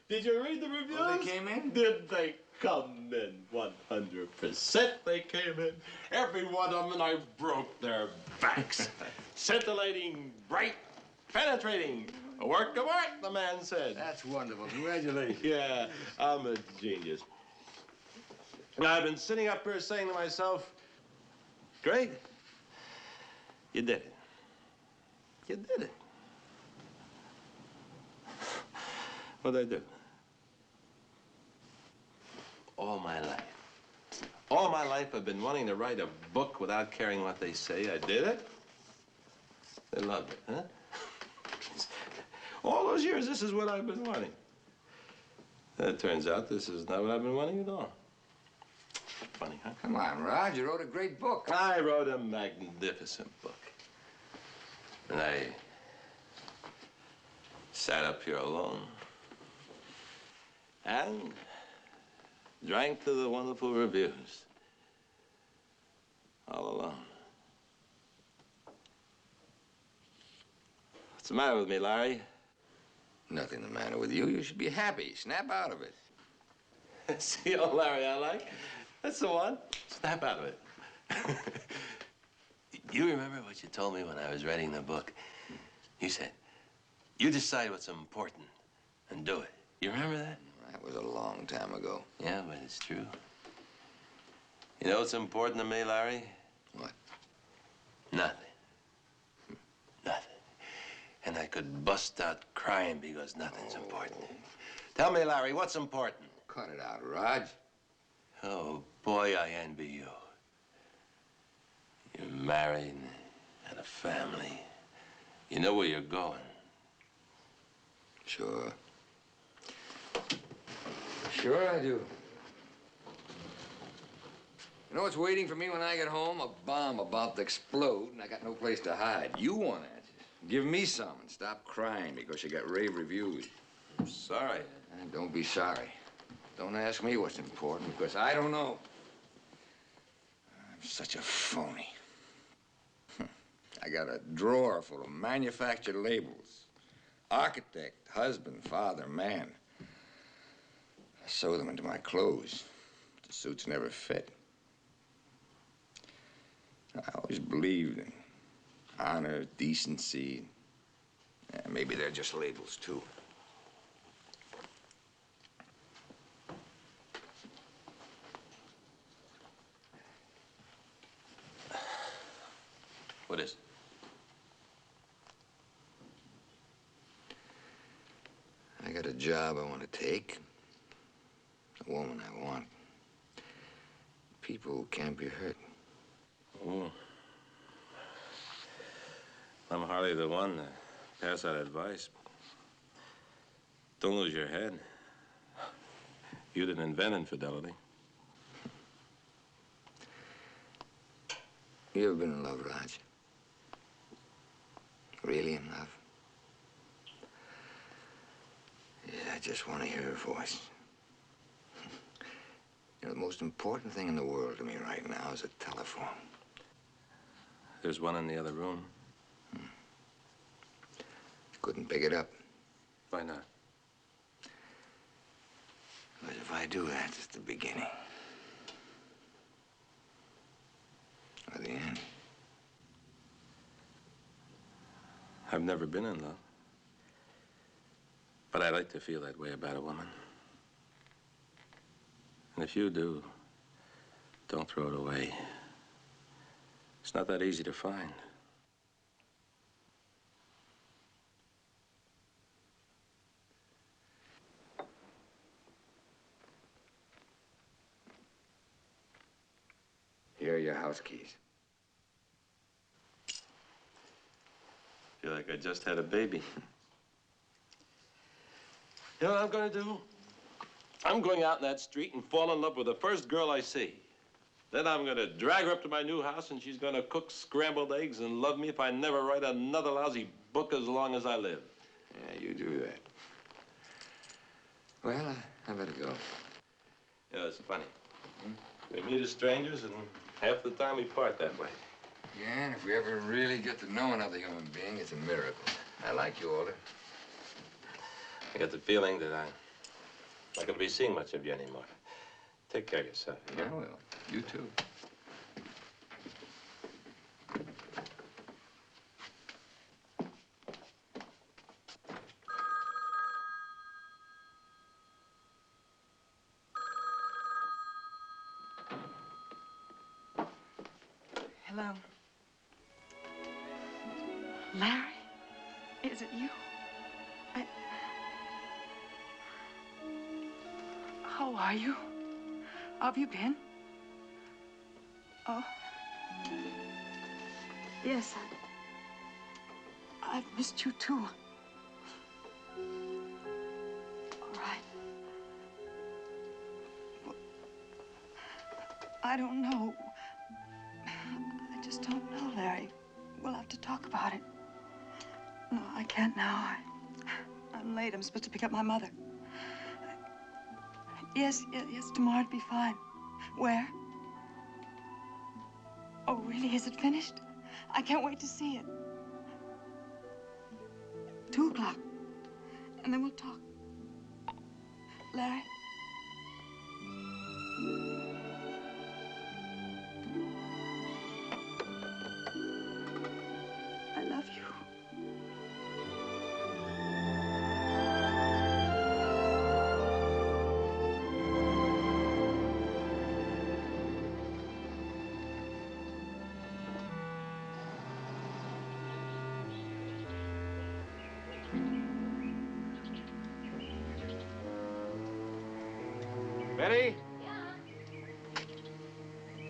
Did you read the reviews? Oh, they came in? Did they come in? 100% they came in. Every one of them, and I broke their backs. Scintillating, bright, penetrating. A work of art, the man said. That's wonderful. Congratulations. Yeah, I'm a genius. I've been sitting up here saying to myself, great. You did it. You did it. What'd I do? All my life, I've been wanting to write a book without caring what they say. I did it. They loved it, huh? All those years, this is what I've been wanting. And it turns out this is not what I've been wanting at all. Funny, huh? Come on, Raj. You wrote a great book. I wrote a magnificent book. And I sat up here alone and drank to the wonderful reviews. All alone. What's the matter with me, Larry? Nothing the matter with you. You should be happy. Snap out of it. See, old Larry I like? That's the one. Snap out of it. You remember what you told me when I was writing the book? You said, you decide what's important and do it. You remember that? That was a long time ago. Yeah, but it's true. You know what's important to me, Larry? What? Nothing. Nothing. And I could bust out crying because nothing's important. Tell me, Larry, what's important? Cut it out, Raj. Oh, boy, I envy you. You're married and a family. You know where you're going. Sure. Sure I do. You know what's waiting for me when I get home? A bomb about to explode, and I got no place to hide. You want answers. Give me some and stop crying because you got rave reviews. I'm sorry. And don't be sorry. Don't ask me what's important because I don't know. I'm such a phony. I got a drawer full of manufactured labels. Architect, husband, father, man. I sew them into my clothes. The suits never fit. I always believed in honor, decency. Yeah, maybe they're just labels, too. What is it? I got a job I want to take. A woman I want. People who can't be hurt. Oh. I'm hardly the one to pass out advice. Don't lose your head. You didn't invent infidelity. You ever been in love, Raj? Really in love? Yeah, I just want to hear her voice. You know, the most important thing in the world to me right now is a telephone. There's one in the other room. Couldn't pick it up. Why not? But if I do, that's just the beginning. Or the end. I've never been in love. But I like to feel that way about a woman. And if you do, don't throw it away. It's not that easy to find. Here are your house keys. Feel like I just had a baby. You know what I'm going to do? I'm going out in that street and fall in love with the first girl I see. Then I'm going to drag her up to my new house, and she's going to cook scrambled eggs and love me if I never write another lousy book as long as I live. Yeah, you do that. Well, I better go. Yeah, it's funny. We meet as strangers, and half the time we part that way. Yeah, and if we ever really get to know another human being, it's a miracle. I like you, Alder. I get the feeling that I'm not going to be seeing much of you anymore. Take care of yourself. Yeah, I will. You too. Hello. Larry? Is it you? How are you? How have you been? Oh. Yes, I've missed you too. All right. Well, I don't know. I just don't know, Larry. We'll have to talk about it. No, I can't now. I'm late. I'm supposed to pick up my mother. Yes, tomorrow'd be fine. Where? Oh, really? Is it finished? I can't wait to see it. 2 o'clock. And then we'll talk. Larry? I love you. Betty?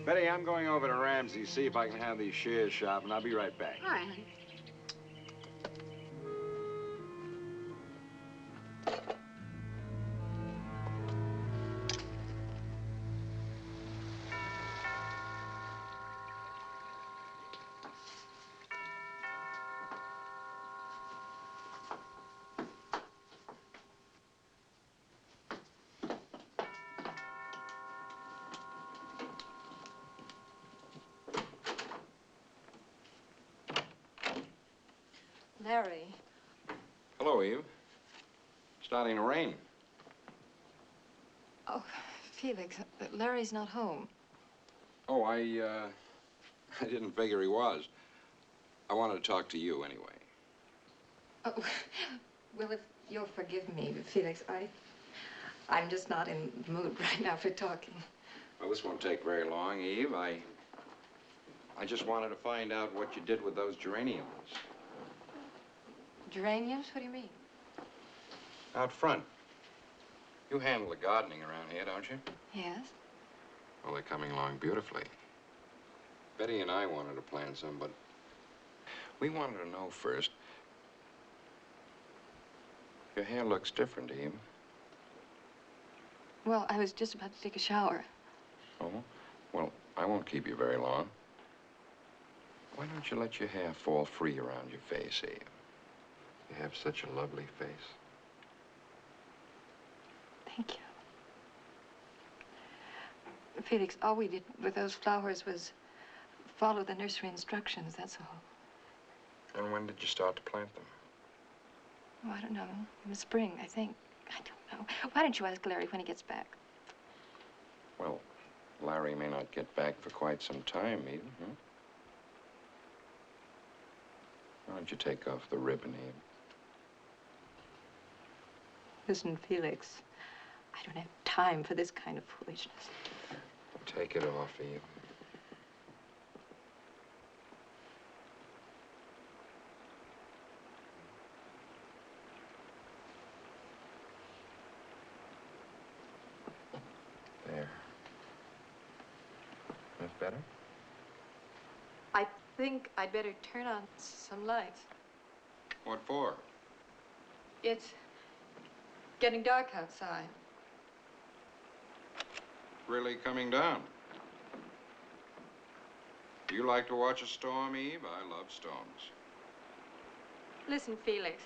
Betty, I'm going over to Ramsey's, see if I can have these shares shopped, and I'll be right back. All right, honey. Larry. Hello, Eve. Starting to rain. Oh, Felix, Larry's not home. Oh, I didn't figure he was. I wanted to talk to you anyway. Oh, well, if you'll forgive me, Felix, I'm just not in the mood right now for talking. Well, this won't take very long, Eve. I I just wanted to find out what you did with those geraniums. Geraniums? What do you mean? Out front. You handle the gardening around here, don't you? Yes. Well, they're coming along beautifully. Betty and I wanted to plant some, but we wanted to know first. Your hair looks different, Eve. Well, I was just about to take a shower. Oh? Well, I won't keep you very long. Why don't you let your hair fall free around your face, Eve? You have such a lovely face. Thank you. Felix, all we did with those flowers was follow the nursery instructions, that's all. And when did you start to plant them? Oh, I don't know. In the spring, I think. I don't know. Why don't you ask Larry when he gets back? Well, Larry may not get back for quite some time, Eve. Huh? Why don't you take off the ribbon, Eve? Listen, Felix, I don't have time for this kind of foolishness. Take it off, Eve. There. That's better? I think I'd better turn on some lights. What for? It's getting dark outside. Really coming down. Do you like to watch a storm, Eve? I love storms. Listen, Felix,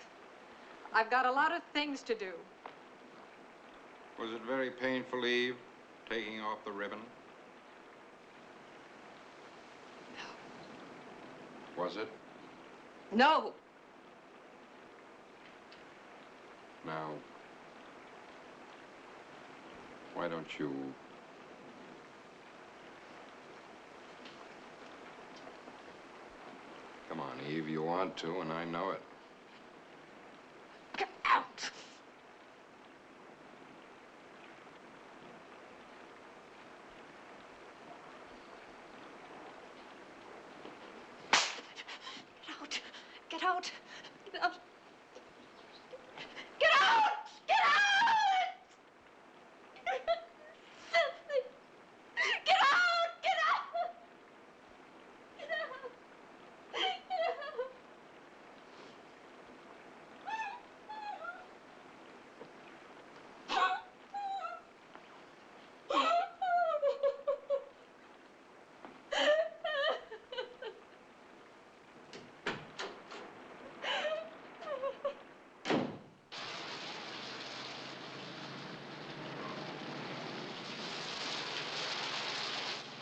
I've got a lot of things to do. Was it very painful, Eve, taking off the ribbon? No. Was it? No. Now, why don't you... Come on, Eve, you want to, and I know it. Get out! Get out! Get out! Get out! Get out! Get out! Get out! Get out! Get out!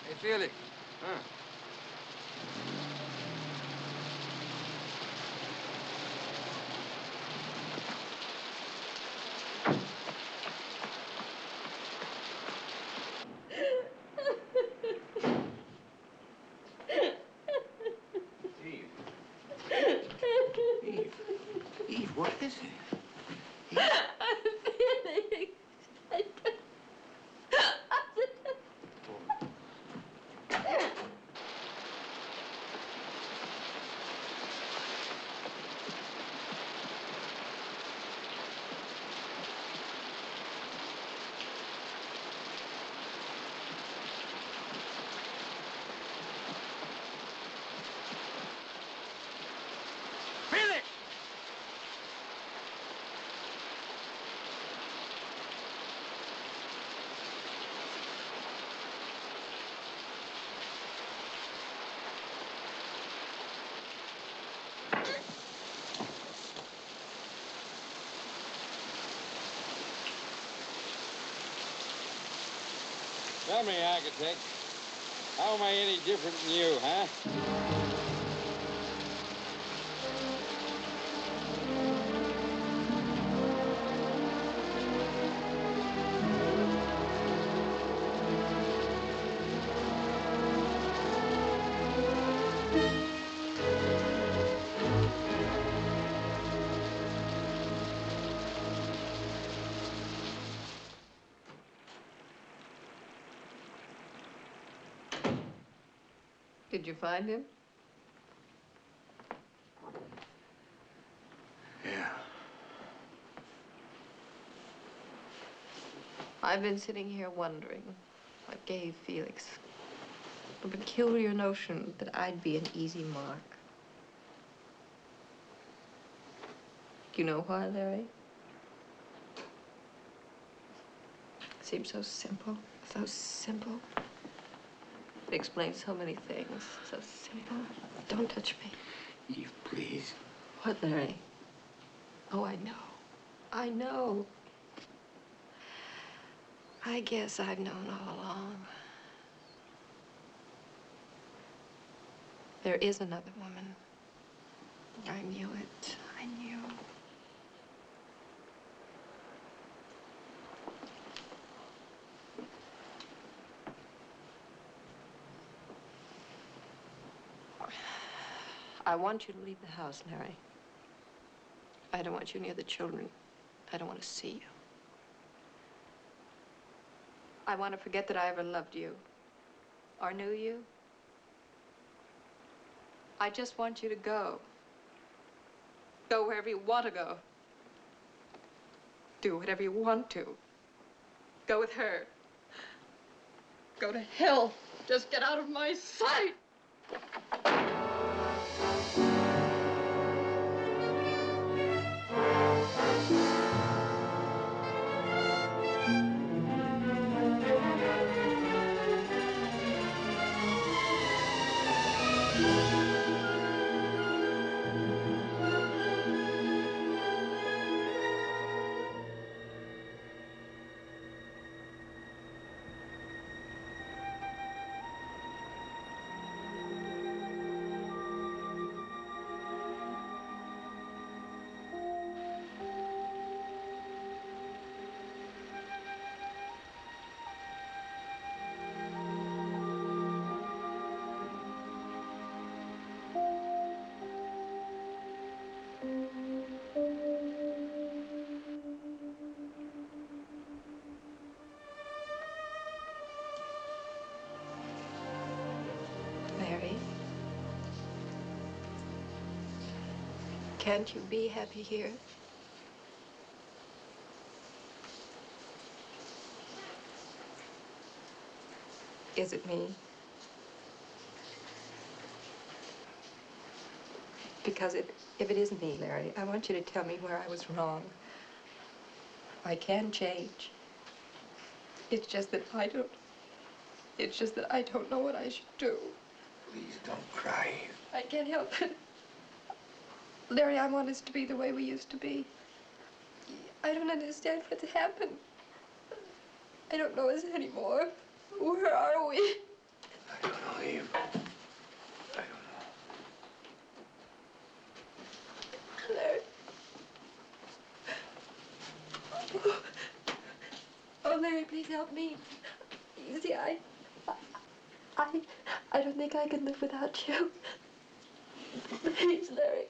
Hey, Felix. Huh? Eve. Eve. Eve, what is it? Felix! Tell me, architect, how am I any different than you, huh? Did Did you find him? Yeah. I've been sitting here wondering what gave Felix a peculiar notion that I'd be an easy mark. Do you know why, Larry? It seems so simple, so simple. It explains so many things, so simple. Don't touch me. Eve, please. What, Larry? Oh, I know. I know. I guess I've known all along. There is another woman. I knew it. I knew. I want you to leave the house, Larry. I don't want you near the children. I don't want to see you. I want to forget that I ever loved you or knew you. I just want you to go. Go wherever you want to go. Do whatever you want to. Go with her. Go to hell. Just get out of my sight. Larry, can't you be happy here? Is it me? Because if it isn't me, Larry, I want you to tell me where I was wrong. I can change. It's just that I don't know what I should do. Please don't cry. I can't help it. Larry, I want us to be the way we used to be. I don't understand what's happened. I don't know us anymore. Where are we? I don't know, Eve. I don't know. Larry. Oh, Larry, please help me. You see, I don't think I can live without you. Please, Larry.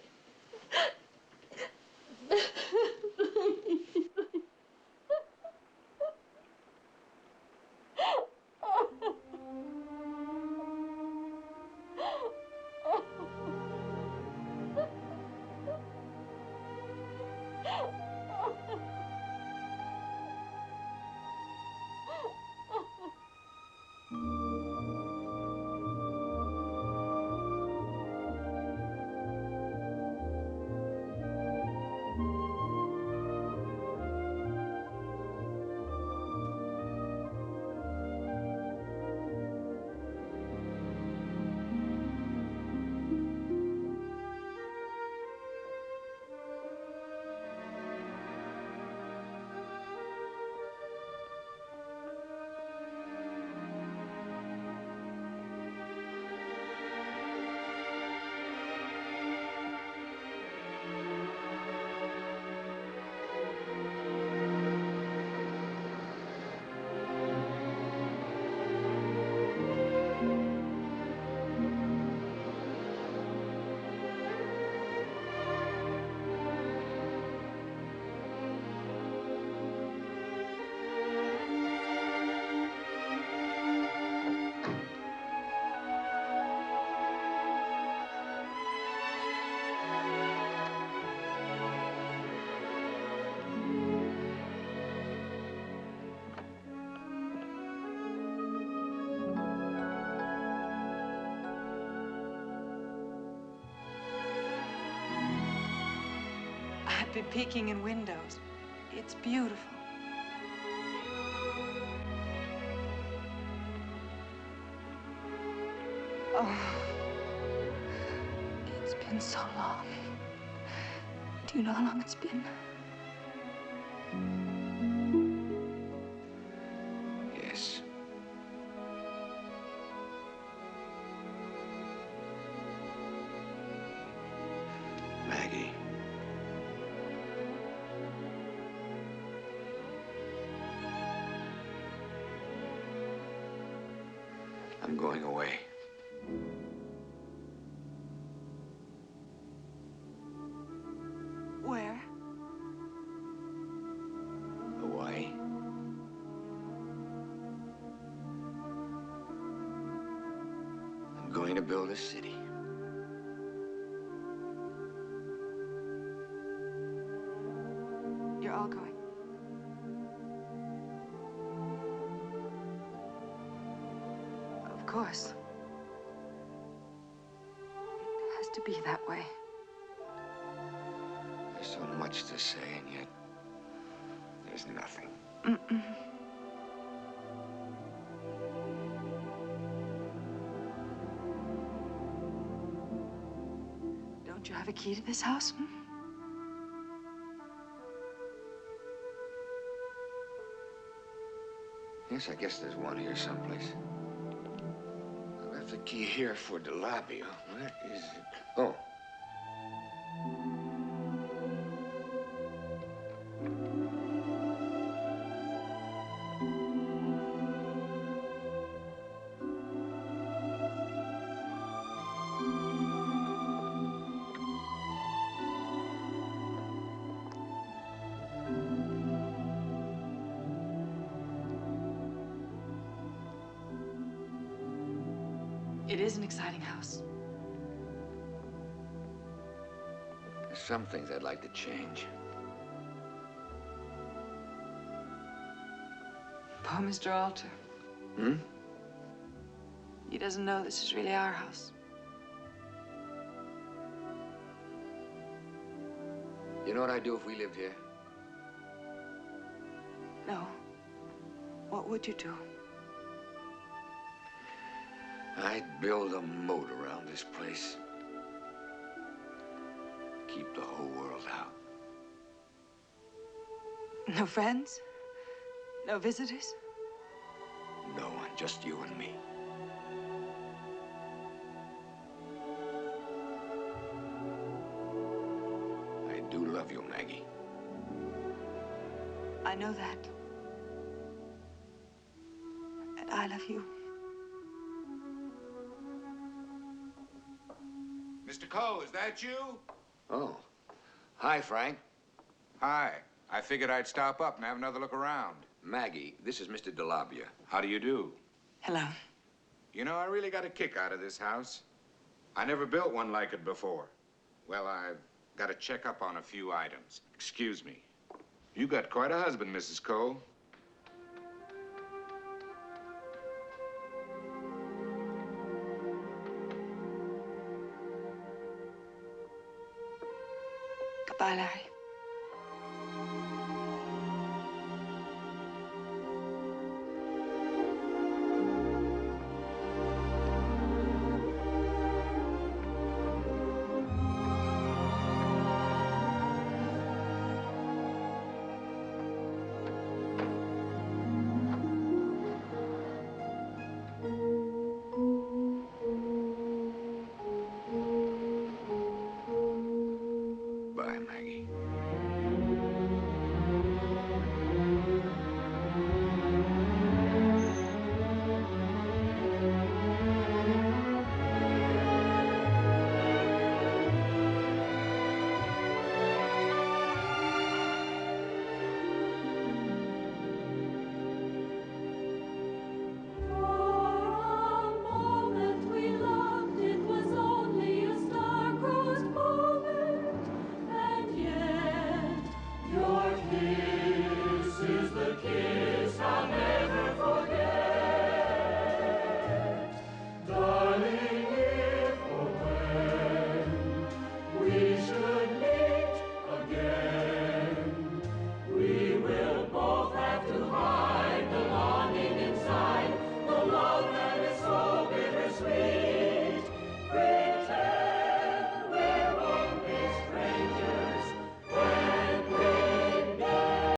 been peeking in windows. It's beautiful. Oh, it's been so long. Do you know how long it's been? Yes. Maggie. I'm going away. Where? Hawaii. I'm going to build a city. You're all going. Of course. It has to be that way. There's so much to say, and yet there's nothing. Mm-mm. Don't you have a key to this house? Hmm? Yes, I guess there's one here someplace. I left the key here for the lobby. Where is it? Oh. It is an exciting house. There's some things I'd like to change. Poor Mr. Alter. Hmm? He doesn't know this is really our house. You know what I'd do if we lived here? No. What would you do? I'd build a moat around this place. Keep the whole world out. No friends? No visitors? No one, just you and me. I do love you, Maggie. I know that. And I love you. Mr. Coe, is that you? Oh. Hi, Frank. Hi. I figured I'd stop up and have another look around. Maggie, this is Mr. DeLabia. How do you do? Hello. You know, I really got a kick out of this house. I never built one like it before. Well, I've got to check up on a few items. Excuse me. You got quite a husband, Mrs. Coe. Goodbye, Larry.